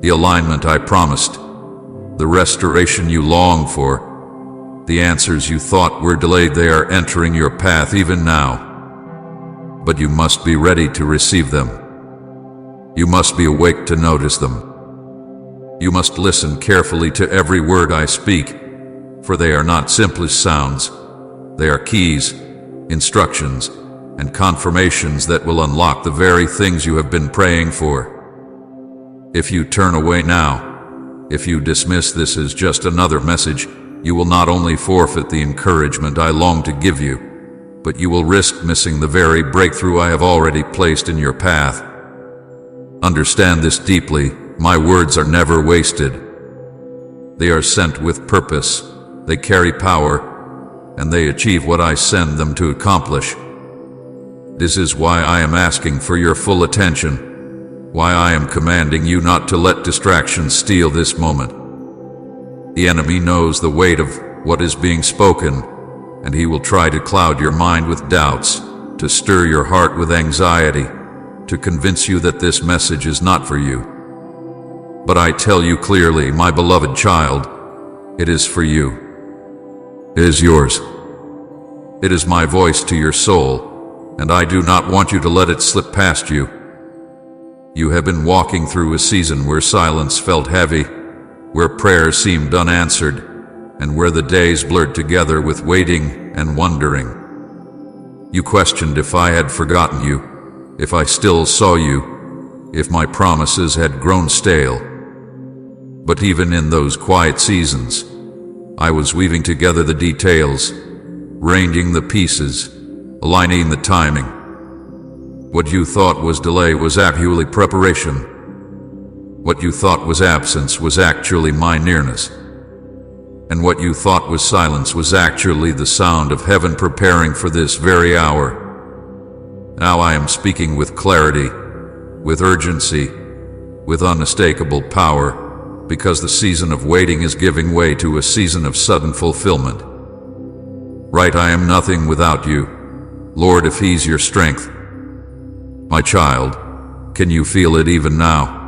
The alignment I promised, the restoration you long for, the answers you thought were delayed, they are entering your path even now. But you must be ready to receive them. You must be awake to notice them. You must listen carefully to every word I speak, for they are not simply sounds. They are keys, instructions, and confirmations that will unlock the very things you have been praying for. If you turn away now, if you dismiss this as just another message, you will not only forfeit the encouragement I long to give you, but you will risk missing the very breakthrough I have already placed in your path. Understand this deeply. My words are never wasted. They are sent with purpose, they carry power, and they achieve what I send them to accomplish. This is why I am asking for your full attention, why I am commanding you not to let distractions steal this moment. The enemy knows the weight of what is being spoken, and he will try to cloud your mind with doubts, to stir your heart with anxiety, to convince you that this message is not for you. But I tell you clearly, my beloved child, it is for you. It is yours. It is my voice to your soul, and I do not want you to let it slip past you. You have been walking through a season where silence felt heavy, where prayers seemed unanswered, and where the days blurred together with waiting and wondering. You questioned if I had forgotten you, if I still saw you, if my promises had grown stale. But even in those quiet seasons, I was weaving together the details, arranging the pieces, aligning the timing. What you thought was delay was actually preparation. What you thought was absence was actually my nearness. And what you thought was silence was actually the sound of heaven preparing for this very hour. Now I am speaking with clarity, with urgency, with unmistakable power, because the season of waiting is giving way to a season of sudden fulfillment. Right, I am nothing without you. Lord, if He's your strength. My child, can you feel it even now?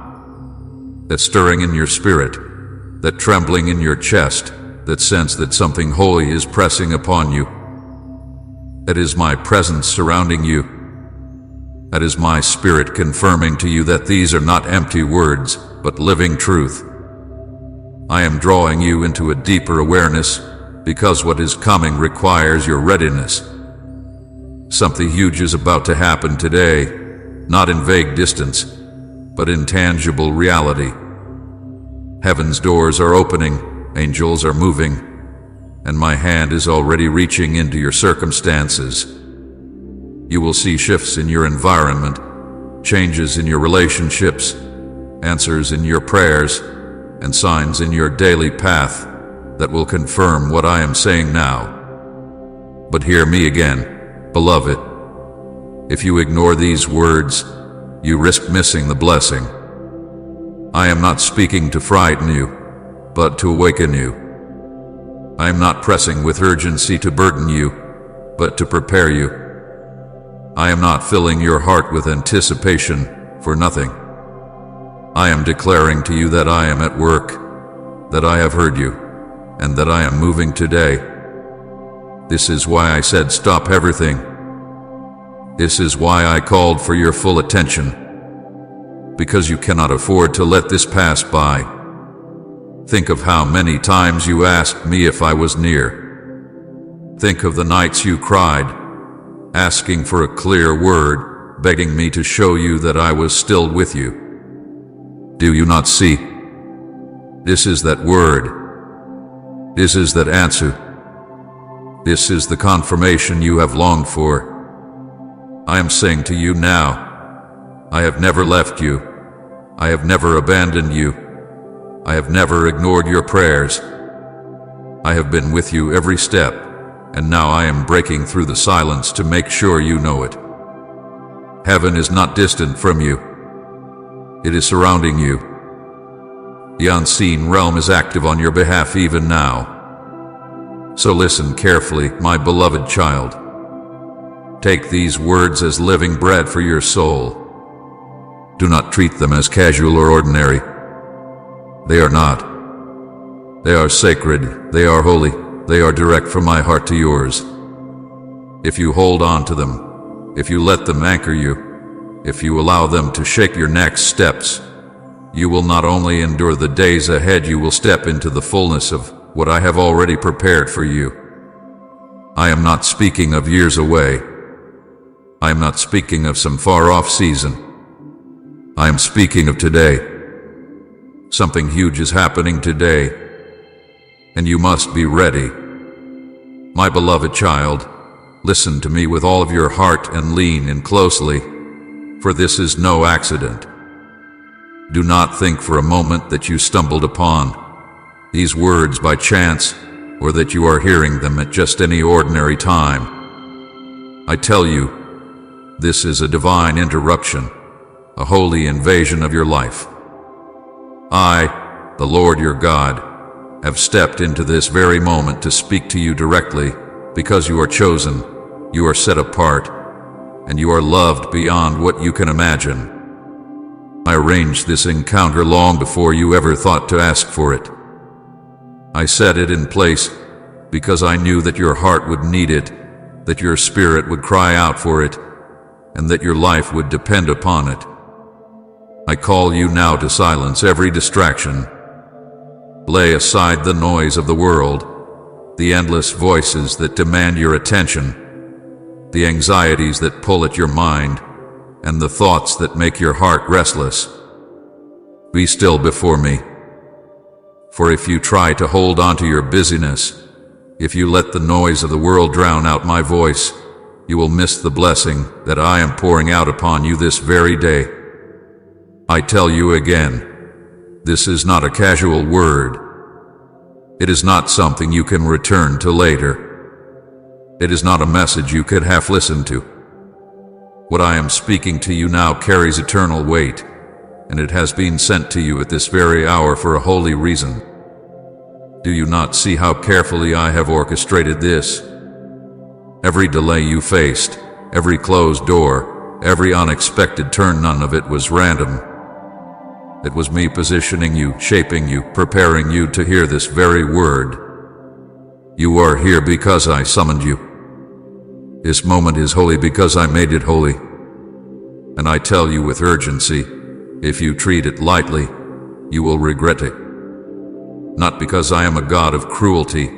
That stirring in your spirit, that trembling in your chest, that sense that something holy is pressing upon you. That is my presence surrounding you. That is my spirit confirming to you that these are not empty words, but living truth. I am drawing you into a deeper awareness, because what is coming requires your readiness. Something huge is about to happen today, not in vague distance, but in tangible reality. Heaven's doors are opening, angels are moving, and my hand is already reaching into your circumstances. You will see shifts in your environment, changes in your relationships, answers in your prayers, and signs in your daily path that will confirm what I am saying now. But hear me again, beloved. If you ignore these words, you risk missing the blessing. I am not speaking to frighten you, but to awaken you. I am not pressing with urgency to burden you, but to prepare you. I am not filling your heart with anticipation for nothing. I am declaring to you that I am at work, that I have heard you, and that I am moving today. This is why I said stop everything. This is why I called for your full attention, because you cannot afford to let this pass by. Think of how many times you asked me if I was near. Think of the nights you cried, asking for a clear word, begging me to show you that I was still with you. Do you not see? This is that word. This is that answer. This is the confirmation you have longed for. I am saying to you now, I have never left you. I have never abandoned you. I have never ignored your prayers. I have been with you every step, and now I am breaking through the silence to make sure you know it. Heaven is not distant from you. It is surrounding you. The unseen realm is active on your behalf even now. So listen carefully, my beloved child. Take these words as living bread for your soul. Do not treat them as casual or ordinary. They are not. They are sacred, they are holy, they are direct from my heart to yours. If you hold on to them, if you let them anchor you, if you allow them to shape your next steps, you will not only endure the days ahead, you will step into the fullness of what I have already prepared for you. I am not speaking of years away. I am not speaking of some far-off season. I am speaking of today. Something huge is happening today, and you must be ready. My beloved child, listen to me with all of your heart and lean in closely, for this is no accident. Do not think for a moment that you stumbled upon these words by chance, or that you are hearing them at just any ordinary time. I tell you, this is a divine interruption, a holy invasion of your life. I, the Lord your God, have stepped into this very moment to speak to you directly, because you are chosen, you are set apart, and you are loved beyond what you can imagine. I arranged this encounter long before you ever thought to ask for it. I set it in place because I knew that your heart would need it, that your spirit would cry out for it, and that your life would depend upon it. I call you now to silence every distraction. Lay aside the noise of the world, the endless voices that demand your attention, the anxieties that pull at your mind, and the thoughts that make your heart restless. Be still before me. For if you try to hold on to your busyness, if you let the noise of the world drown out my voice, you will miss the blessing that I am pouring out upon you this very day. I tell you again, this is not a casual word. It is not something you can return to later. It is not a message you could half listen to. What I am speaking to you now carries eternal weight, and it has been sent to you at this very hour for a holy reason. Do you not see how carefully I have orchestrated this? Every delay you faced, every closed door, every unexpected turn, none of it was random. It was me positioning you, shaping you, preparing you to hear this very word. You are here because I summoned you. This moment is holy because I made it holy. And I tell you with urgency, if you treat it lightly, you will regret it. Not because I am a God of cruelty,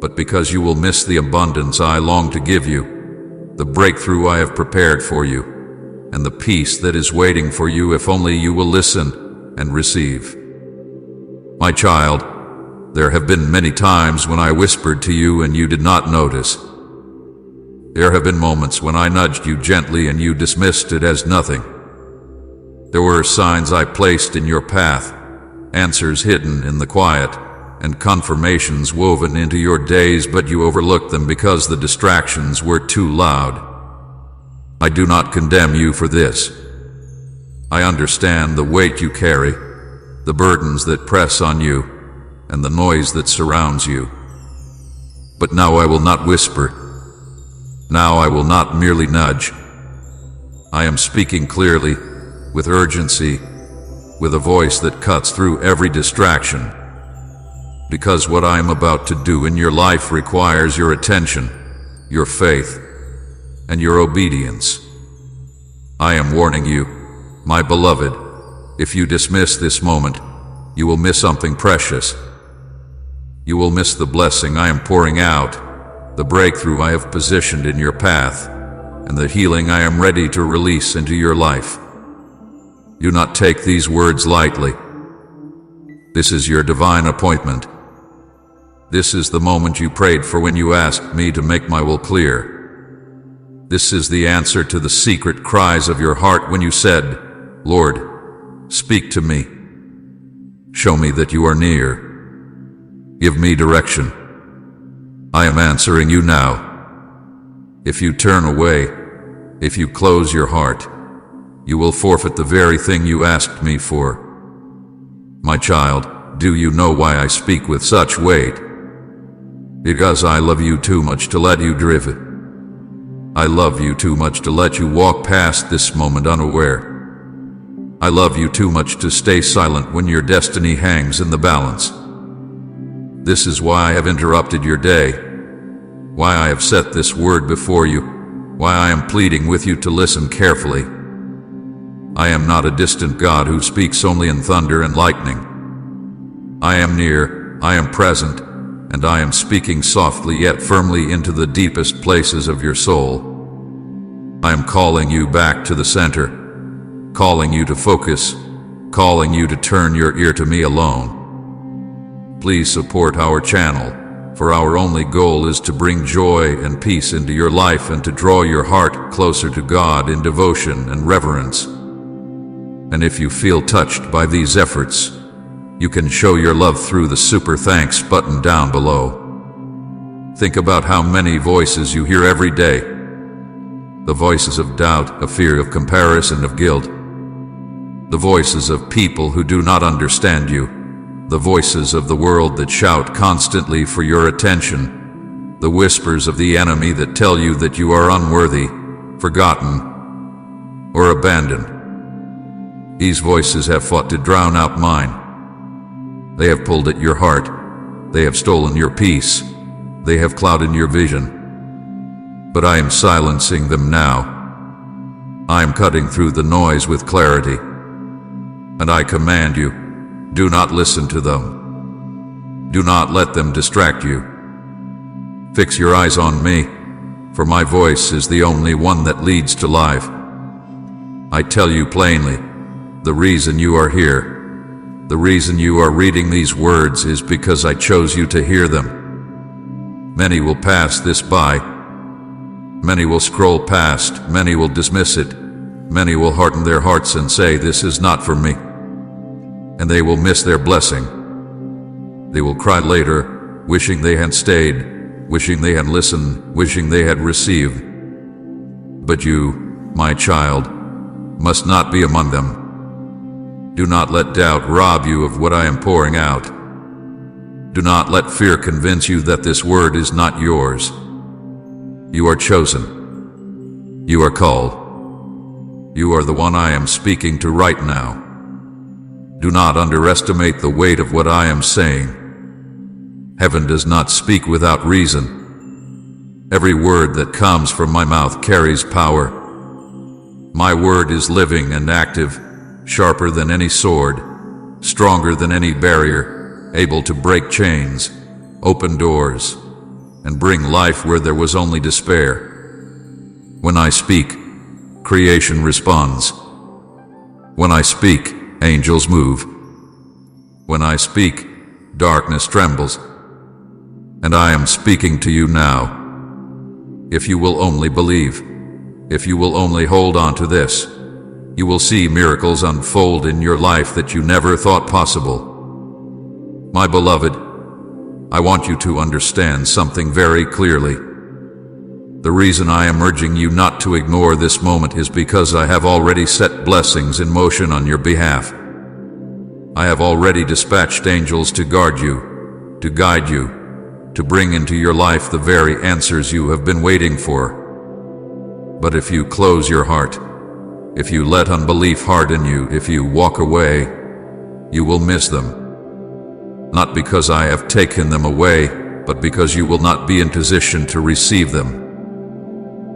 but because you will miss the abundance I long to give you, the breakthrough I have prepared for you, and the peace that is waiting for you if only you will listen and receive. My child, there have been many times when I whispered to you and you did not notice. There have been moments when I nudged you gently and you dismissed it as nothing. There were signs I placed in your path, answers hidden in the quiet, and confirmations woven into your days, but you overlooked them because the distractions were too loud. I do not condemn you for this. I understand the weight you carry, the burdens that press on you, and the noise that surrounds you. But now I will not whisper. Now I will not merely nudge. I am speaking clearly, with urgency, with a voice that cuts through every distraction. Because what I am about to do in your life requires your attention, your faith, and your obedience. I am warning you, my beloved, if you dismiss this moment, you will miss something precious. You will miss the blessing I am pouring out, the breakthrough I have positioned in your path, and the healing I am ready to release into your life. Do not take these words lightly. This is your divine appointment. This is the moment you prayed for when you asked me to make my will clear. This is the answer to the secret cries of your heart when you said, Lord, speak to me. Show me that you are near. Give me direction. I am answering you now. If you turn away, if you close your heart, you will forfeit the very thing you asked me for. My child, do you know why I speak with such weight? Because I love you too much to let you drift. I love you too much to let you walk past this moment unaware. I love you too much to stay silent when your destiny hangs in the balance. This is why I have interrupted your day, why I have set this word before you, why I am pleading with you to listen carefully. I am not a distant God who speaks only in thunder and lightning. I am near, I am present, and I am speaking softly yet firmly into the deepest places of your soul. I am calling you back to the center, calling you to focus, calling you to turn your ear to me alone. Please support our channel, for our only goal is to bring joy and peace into your life and to draw your heart closer to God in devotion and reverence. And if you feel touched by these efforts, you can show your love through the super thanks button down below. Think about how many voices you hear every day. The voices of doubt, of fear, of comparison, of guilt. The voices of people who do not understand you. The voices of the world that shout constantly for your attention. The whispers of the enemy that tell you that you are unworthy, forgotten, or abandoned. These voices have fought to drown out mine. They have pulled at your heart. They have stolen your peace. They have clouded your vision. But I am silencing them now. I am cutting through the noise with clarity. And I command you, do not listen to them. Do not let them distract you. Fix your eyes on me, for my voice is the only one that leads to life. I tell you plainly, the reason you are here, the reason you are reading these words is because I chose you to hear them. Many will pass this by. Many will scroll past. Many will dismiss it. Many will harden their hearts and say, this is not for me. And they will miss their blessing. They will cry later, wishing they had stayed, wishing they had listened, wishing they had received. But you, my child, must not be among them. Do not let doubt rob you of what I am pouring out. Do not let fear convince you that this word is not yours. You are chosen. You are called. You are the one I am speaking to right now. Do not underestimate the weight of what I am saying. Heaven does not speak without reason. Every word that comes from my mouth carries power. My word is living and active, sharper than any sword, stronger than any barrier, able to break chains, open doors, and bring life where there was only despair. When I speak, creation responds. When I speak, angels move. When I speak, darkness trembles. And I am speaking to you now. If you will only believe, if you will only hold on to this, you will see miracles unfold in your life that you never thought possible. My beloved, I want you to understand something very clearly. The reason I am urging you not to ignore this moment is because I have already set blessings in motion on your behalf. I have already dispatched angels to guard you, to guide you, to bring into your life the very answers you have been waiting for. But if you close your heart, if you let unbelief harden you, if you walk away, you will miss them. Not because I have taken them away, but because you will not be in position to receive them.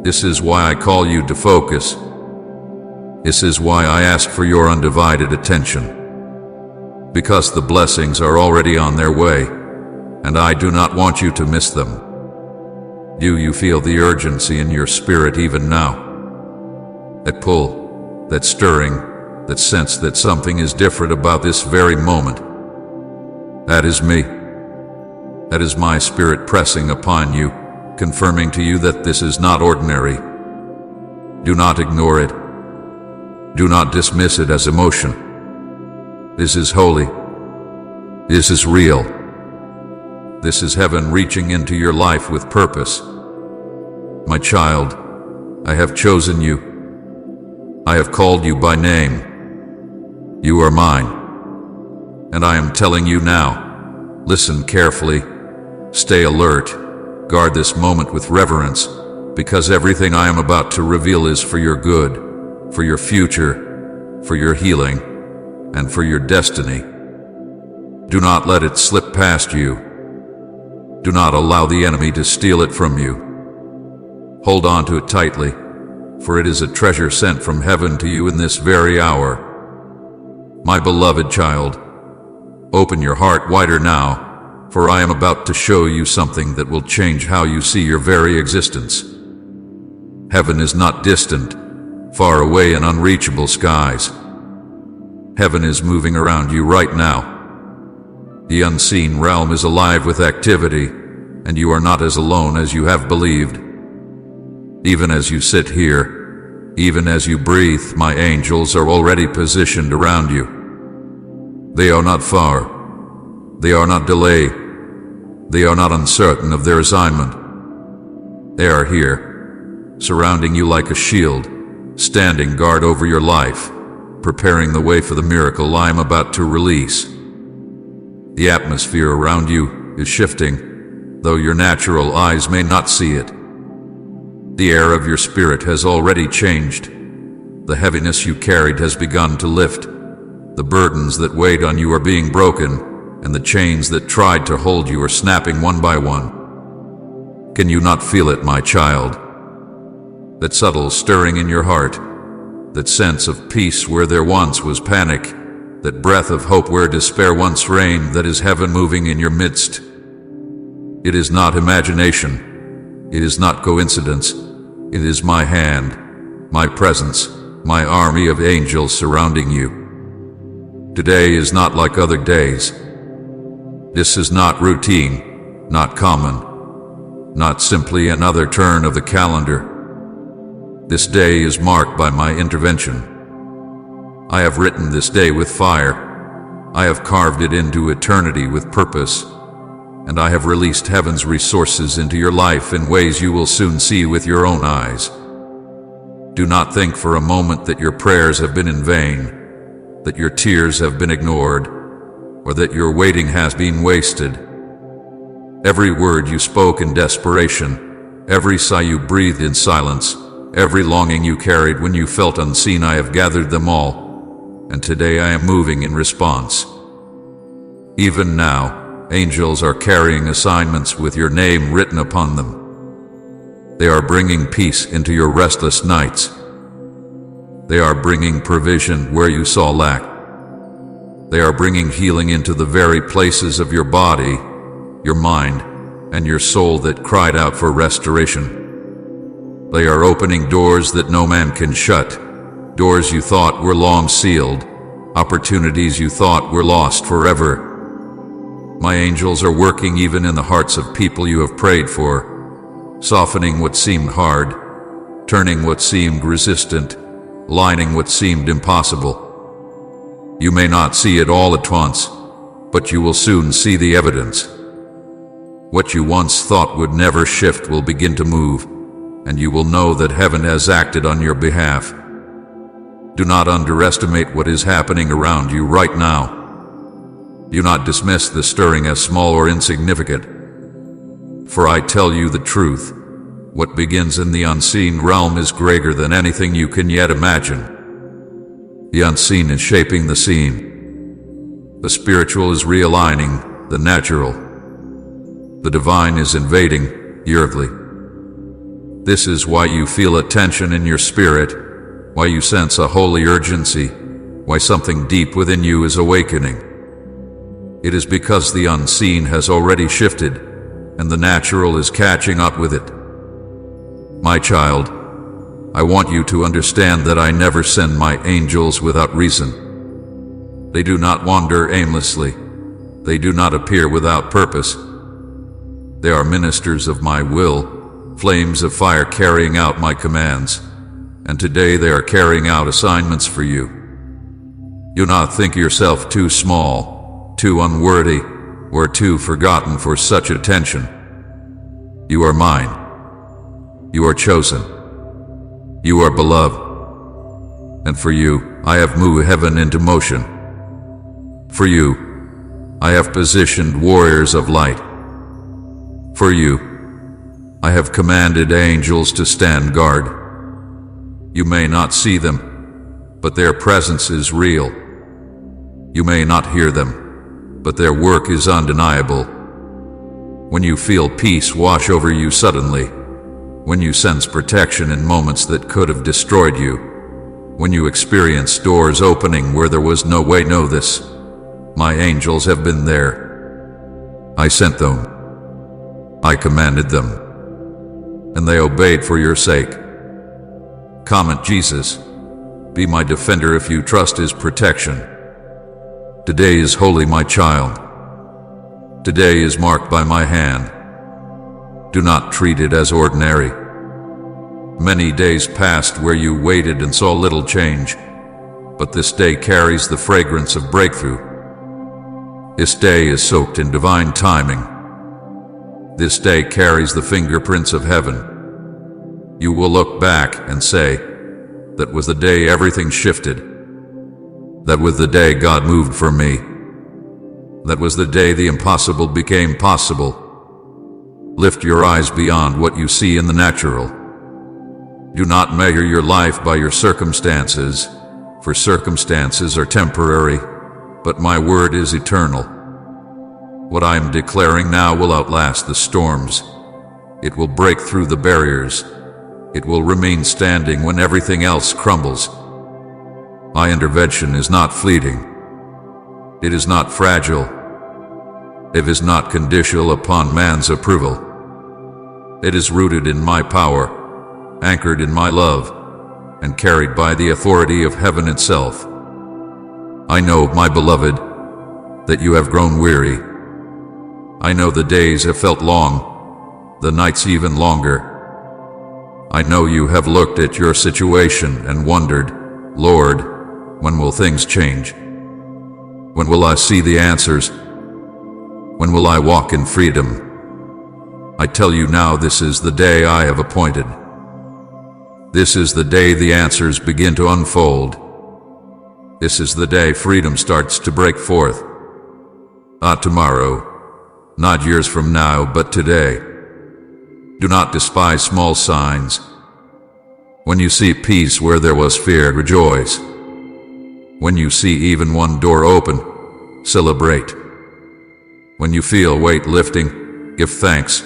This is why I call you to focus. This is why I ask for your undivided attention. Because the blessings are already on their way, and I do not want you to miss them. Do you feel the urgency in your spirit even now? That pull, that stirring, that sense that something is different about this very moment. That is me. That is my spirit pressing upon you, confirming to you that this is not ordinary. Do not ignore it. Do not dismiss it as emotion. This is holy. This is real. This is heaven reaching into your life with purpose. My child, I have chosen you. I have called you by name. You are mine. And I am telling you now, listen carefully, stay alert, guard this moment with reverence, because everything I am about to reveal is for your good, for your future, for your healing, and for your destiny. Do not let it slip past you. Do not allow the enemy to steal it from you. Hold on to it tightly, for it is a treasure sent from heaven to you in this very hour. My beloved child, open your heart wider now, for I am about to show you something that will change how you see your very existence. Heaven is not distant, far away in unreachable skies. Heaven is moving around you right now. The unseen realm is alive with activity, and you are not as alone as you have believed. Even as you sit here, even as you breathe, my angels are already positioned around you. They are not far. They are not delayed. They are not uncertain of their assignment. They are here, surrounding you like a shield, standing guard over your life, preparing the way for the miracle I am about to release. The atmosphere around you is shifting, though your natural eyes may not see it. The air of your spirit has already changed. The heaviness you carried has begun to lift. The burdens that weighed on you are being broken, and the chains that tried to hold you are snapping one by one. Can you not feel it, my child? That subtle stirring in your heart, that sense of peace where there once was panic, that breath of hope where despair once reigned, that is heaven moving in your midst. It is not imagination. It is not coincidence. It is my hand, my presence, my army of angels surrounding you. Today is not like other days. This is not routine, not common, not simply another turn of the calendar. This day is marked by my intervention. I have written this day with fire. I have carved it into eternity with purpose. And I have released heaven's resources into your life in ways you will soon see with your own eyes. Do not think for a moment that your prayers have been in vain, that your tears have been ignored, or that your waiting has been wasted. Every word you spoke in desperation, every sigh you breathed in silence, every longing you carried when you felt unseen, I have gathered them all, and today I am moving in response. Even now, angels are carrying assignments with your name written upon them. They are bringing peace into your restless nights. They are bringing provision where you saw lack. They are bringing healing into the very places of your body, your mind, and your soul that cried out for restoration. They are opening doors that no man can shut, doors you thought were long sealed, opportunities you thought were lost forever. My angels are working even in the hearts of people you have prayed for, softening what seemed hard, turning what seemed resistant, lining what seemed impossible. You may not see it all at once, but you will soon see the evidence. What you once thought would never shift will begin to move, and you will know that heaven has acted on your behalf. Do not underestimate what is happening around you right now. Do not dismiss the stirring as small or insignificant. For I tell you the truth, what begins in the unseen realm is greater than anything you can yet imagine. The unseen is shaping the seen. The spiritual is realigning the natural. The divine is invading the earthly. This is why you feel a tension in your spirit, why you sense a holy urgency, why something deep within you is awakening. It is because the unseen has already shifted, and the natural is catching up with it. My child, I want you to understand that I never send my angels without reason. They do not wander aimlessly. They do not appear without purpose. They are ministers of my will, flames of fire carrying out my commands, and today they are carrying out assignments for you. Do not think yourself too small, too unworthy, or too forgotten for such attention. You are mine. You are chosen. You are beloved. And for you, I have moved heaven into motion. For you, I have positioned warriors of light. For you, I have commanded angels to stand guard. You may not see them, but their presence is real. You may not hear them, but their work is undeniable. When you feel peace wash over you suddenly, when you sense protection in moments that could have destroyed you, when you experience doors opening where there was no way, know this: my angels have been there. I sent them. I commanded them. And they obeyed for your sake. Comment Jesus. Be my defender if you trust His protection. Today is holy, my child. Today is marked by my hand. Do not treat it as ordinary. Many days passed where you waited and saw little change, but this day carries the fragrance of breakthrough. This day is soaked in divine timing. This day carries the fingerprints of heaven. You will look back and say, that was the day everything shifted. That was the day God moved for me. That was the day the impossible became possible. Lift your eyes beyond what you see in the natural. Do not measure your life by your circumstances, for circumstances are temporary, but my word is eternal. What I am declaring now will outlast the storms. It will break through the barriers. It will remain standing when everything else crumbles. My intervention is not fleeting. It is not fragile. It is not conditional upon man's approval. It is rooted in my power, anchored in my love, and carried by the authority of heaven itself. I know, my beloved, that you have grown weary. I know the days have felt long, the nights even longer. I know you have looked at your situation and wondered, Lord, when will things change? When will I see the answers? When will I walk in freedom? I tell you now, this is the day I have appointed. This is the day the answers begin to unfold. This is the day freedom starts to break forth. Not tomorrow, not years from now, but today. Do not despise small signs. When you see peace where there was fear, rejoice. When you see even one door open, celebrate. When you feel weight lifting, give thanks.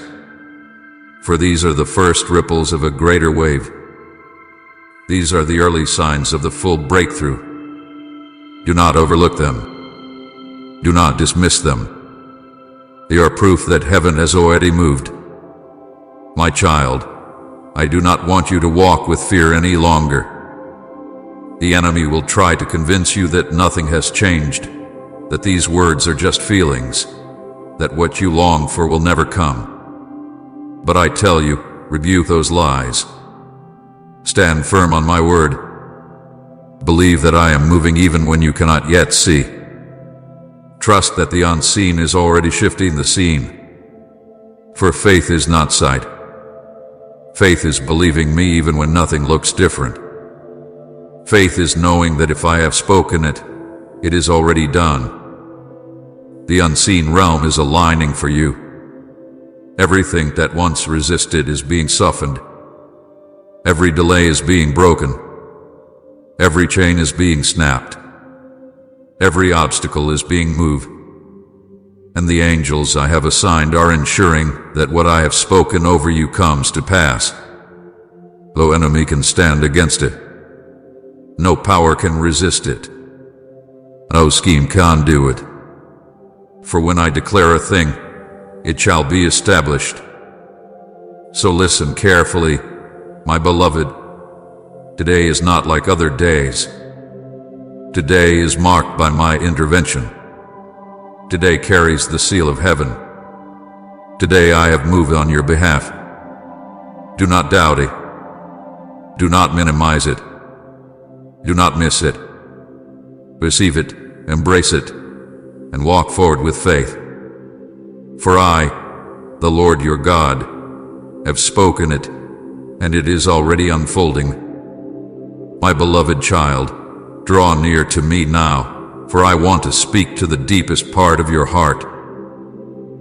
For these are the first ripples of a greater wave. These are the early signs of the full breakthrough. Do not overlook them. Do not dismiss them. They are proof that heaven has already moved. My child, I do not want you to walk with fear any longer. The enemy will try to convince you that nothing has changed, that these words are just feelings, that what you long for will never come. But I tell you, rebuke those lies. Stand firm on my word. Believe that I am moving even when you cannot yet see. Trust that the unseen is already shifting the scene. For faith is not sight. Faith is believing me even when nothing looks different. Faith is knowing that if I have spoken it, it is already done. The unseen realm is aligning for you. Everything that once resisted is being softened. Every delay is being broken. Every chain is being snapped. Every obstacle is being moved. And the angels I have assigned are ensuring that what I have spoken over you comes to pass. No enemy can stand against it. No power can resist it. No scheme can do it. For when I declare a thing, it shall be established. So listen carefully, my beloved. Today is not like other days. Today is marked by my intervention. Today carries the seal of heaven. Today I have moved on your behalf. Do not doubt it. Do not minimize it. Do not miss it. Receive it, embrace it, and walk forward with faith. For I, the Lord your God, have spoken it, and it is already unfolding. My beloved child, draw near to me now, for I want to speak to the deepest part of your heart.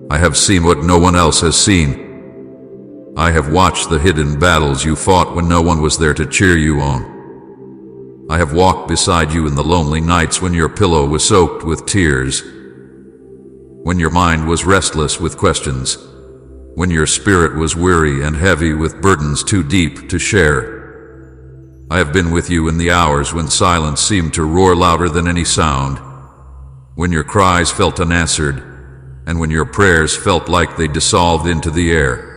I have seen what no one else has seen. I have watched the hidden battles you fought when no one was there to cheer you on. I have walked beside you in the lonely nights when your pillow was soaked with tears, when your mind was restless with questions, when your spirit was weary and heavy with burdens too deep to share. I have been with you in the hours when silence seemed to roar louder than any sound, when your cries felt unanswered, and when your prayers felt like they dissolved into the air.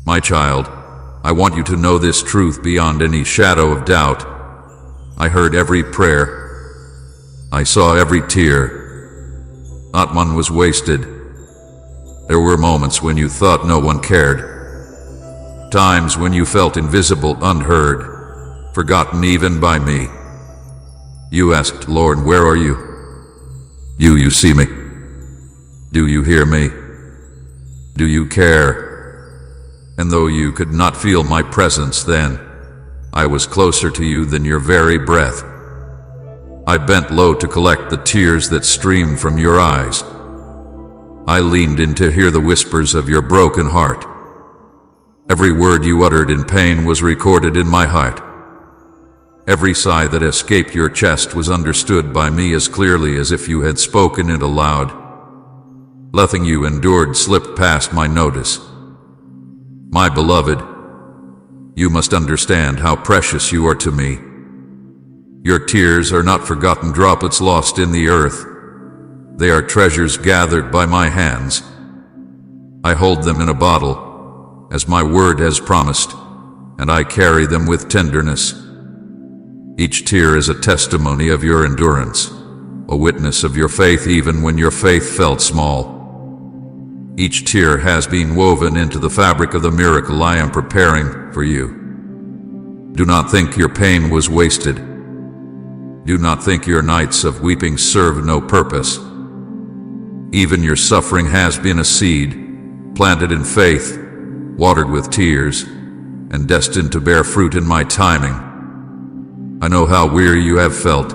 My child, I want you to know this truth beyond any shadow of doubt. I heard every prayer. I saw every tear. Not one was wasted. There were moments when you thought no one cared. Times when you felt invisible, unheard, forgotten even by me. You asked, Lord, where are you? Do you see me? Do you hear me? Do you care? And though you could not feel my presence then, I was closer to you than your very breath. I bent low to collect the tears that streamed from your eyes. I leaned in to hear the whispers of your broken heart. Every word you uttered in pain was recorded in my heart. Every sigh that escaped your chest was understood by me as clearly as if you had spoken it aloud. Nothing you endured slipped past my notice. My beloved, you must understand how precious you are to me. Your tears are not forgotten droplets lost in the earth. They are treasures gathered by my hands. I hold them in a bottle, as my word has promised, and I carry them with tenderness. Each tear is a testimony of your endurance, a witness of your faith even when your faith felt small. Each tear has been woven into the fabric of the miracle I am preparing for you. Do not think your pain was wasted. Do not think your nights of weeping served no purpose. Even your suffering has been a seed, planted in faith, watered with tears, and destined to bear fruit in my timing. I know how weary you have felt.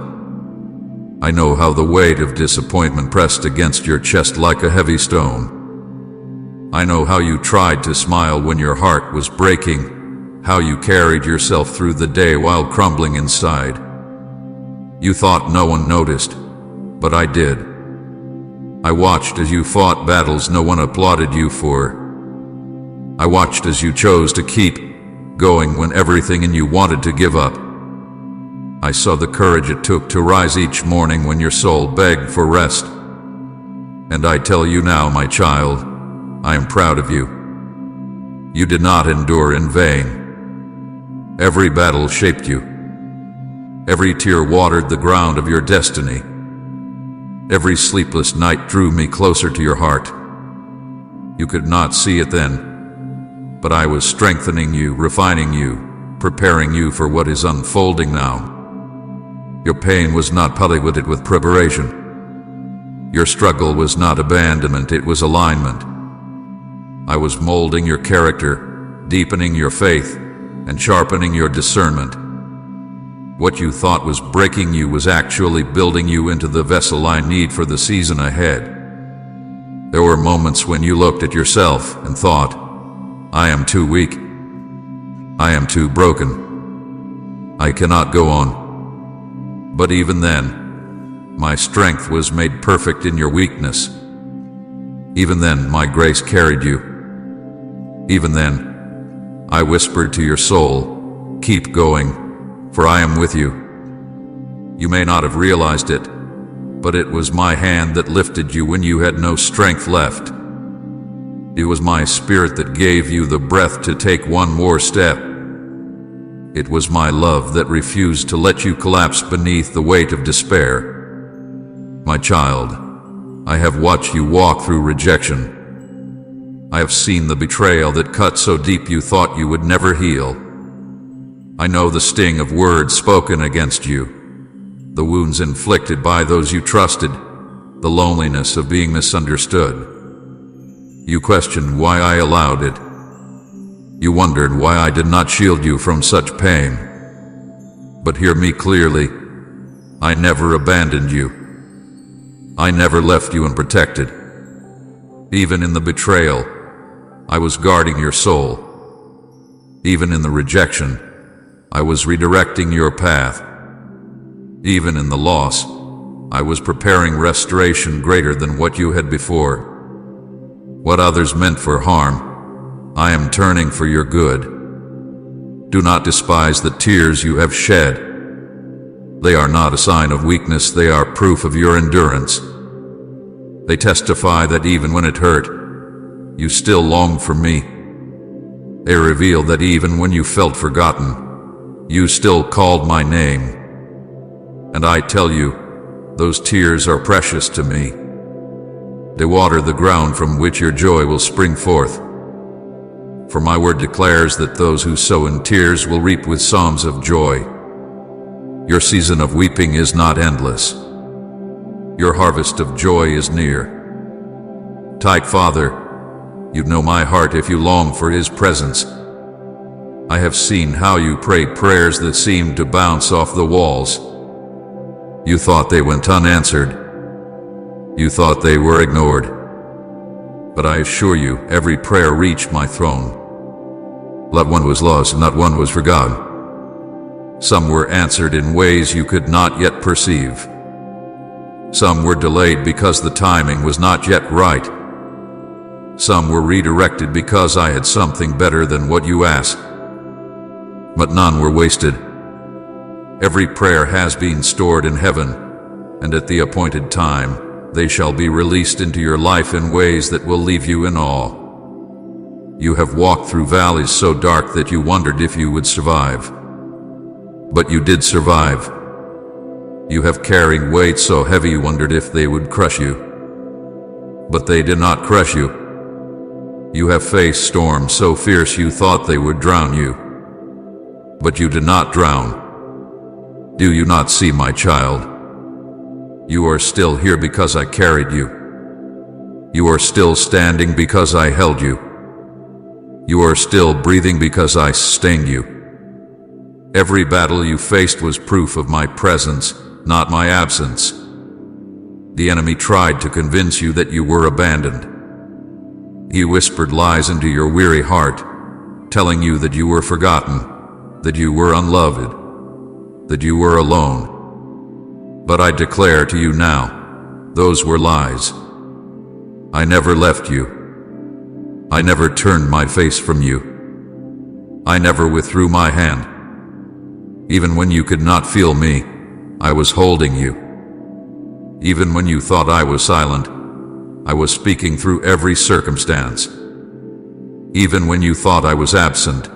I know how the weight of disappointment pressed against your chest like a heavy stone. I know how you tried to smile when your heart was breaking, how you carried yourself through the day while crumbling inside. You thought no one noticed, but I did. I watched as you fought battles no one applauded you for. I watched as you chose to keep going when everything in you wanted to give up. I saw the courage it took to rise each morning when your soul begged for rest. And I tell you now, my child, I am proud of you. You did not endure in vain. Every battle shaped you. Every tear watered the ground of your destiny. Every sleepless night drew me closer to your heart. You could not see it then, but I was strengthening you, refining you, preparing you for what is unfolding now. Your pain was not palliated with preparation. Your struggle was not abandonment, it was alignment. I was molding your character, deepening your faith, and sharpening your discernment. What you thought was breaking you was actually building you into the vessel I need for the season ahead. There were moments when you looked at yourself and thought, I am too weak. I am too broken. I cannot go on. But even then, my strength was made perfect in your weakness. Even then, my grace carried you. Even then, I whispered to your soul, keep going, for I am with you. You may not have realized it, but it was my hand that lifted you when you had no strength left. It was my spirit that gave you the breath to take one more step. It was my love that refused to let you collapse beneath the weight of despair. My child, I have watched you walk through rejection. I have seen the betrayal that cut so deep you thought you would never heal. I know the sting of words spoken against you, the wounds inflicted by those you trusted, the loneliness of being misunderstood. You questioned why I allowed it. You wondered why I did not shield you from such pain. But hear me clearly. I never abandoned you. I never left you unprotected. Even in the betrayal, I was guarding your soul. Even in the rejection, I was redirecting your path. Even in the loss, I was preparing restoration greater than what you had before. What others meant for harm, I am turning for your good. Do not despise the tears you have shed. They are not a sign of weakness, they are proof of your endurance. They testify that even when it hurt, you still longed for me. They reveal that even when you felt forgotten, you still called my name. And I tell you, those tears are precious to me. They water the ground from which your joy will spring forth. For my word declares that those who sow in tears will reap with songs of joy. Your season of weeping is not endless. Your harvest of joy is near. Tight Father, you know my heart if you long for His presence. I have seen how you prayed prayers that seemed to bounce off the walls. You thought they went unanswered. You thought they were ignored. But I assure you, every prayer reached my throne. Not one was lost, not one was forgotten. Some were answered in ways you could not yet perceive. Some were delayed because the timing was not yet right. Some were redirected because I had something better than what you asked. But none were wasted. Every prayer has been stored in heaven, and at the appointed time they shall be released into your life in ways that will leave you in awe. You have walked through valleys so dark that you wondered if you would survive. But you did survive. You have carried weights so heavy you wondered if they would crush you. But they did not crush you. You have faced storms so fierce you thought they would drown you. But you did not drown. Do you not see, my child? You are still here because I carried you. You are still standing because I held you. You are still breathing because I sustained you. Every battle you faced was proof of my presence, not my absence. The enemy tried to convince you that you were abandoned. He whispered lies into your weary heart, telling you that you were forgotten, that you were unloved, that you were alone. But I declare to you now, those were lies. I never left you. I never turned my face from you. I never withdrew my hand. Even when you could not feel me, I was holding you. Even when you thought I was silent, I was speaking through every circumstance. Even when you thought I was absent,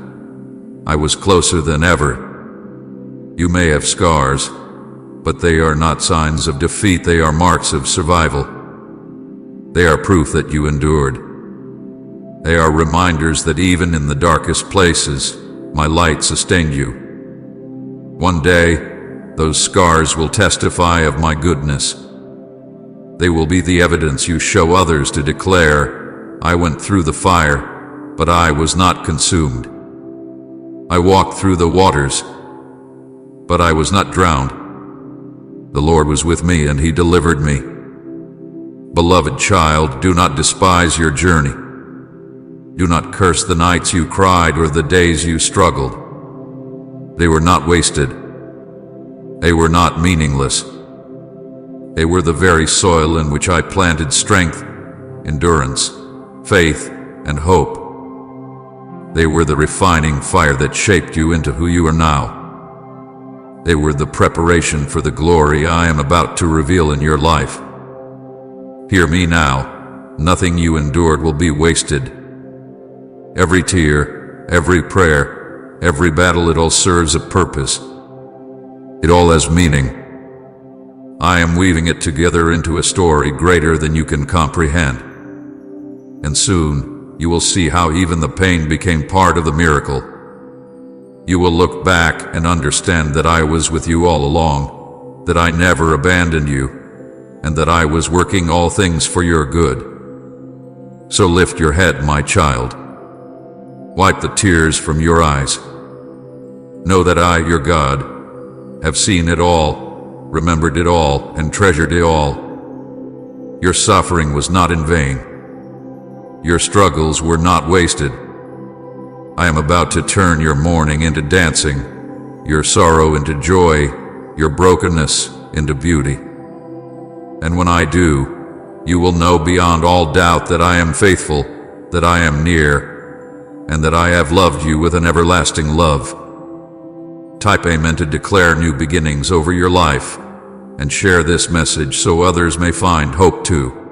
I was closer than ever. You may have scars, but they are not signs of defeat, they are marks of survival. They are proof that you endured. They are reminders that even in the darkest places, my light sustained you. One day, those scars will testify of my goodness. They will be the evidence you show others to declare, I went through the fire, but I was not consumed. I walked through the waters, but I was not drowned. The Lord was with me and He delivered me. Beloved child, do not despise your journey. Do not curse the nights you cried or the days you struggled. They were not wasted. They were not meaningless. They were the very soil in which I planted strength, endurance, faith, and hope. They were the refining fire that shaped you into who you are now. They were the preparation for the glory I am about to reveal in your life. Hear me now. Nothing you endured will be wasted. Every tear, every prayer, every battle, it all serves a purpose. It all has meaning. I am weaving it together into a story greater than you can comprehend. And soon, you will see how even the pain became part of the miracle. You will look back and understand that I was with you all along, that I never abandoned you, and that I was working all things for your good. So lift your head, my child. Wipe the tears from your eyes. Know that I, your God, have seen it all, remembered it all, and treasured it all. Your suffering was not in vain. Your struggles were not wasted. I am about to turn your mourning into dancing, your sorrow into joy, your brokenness into beauty. And when I do, you will know beyond all doubt that I am faithful, that I am near, and that I have loved you with an everlasting love. Type Amen to declare new beginnings over your life, and share this message so others may find hope too.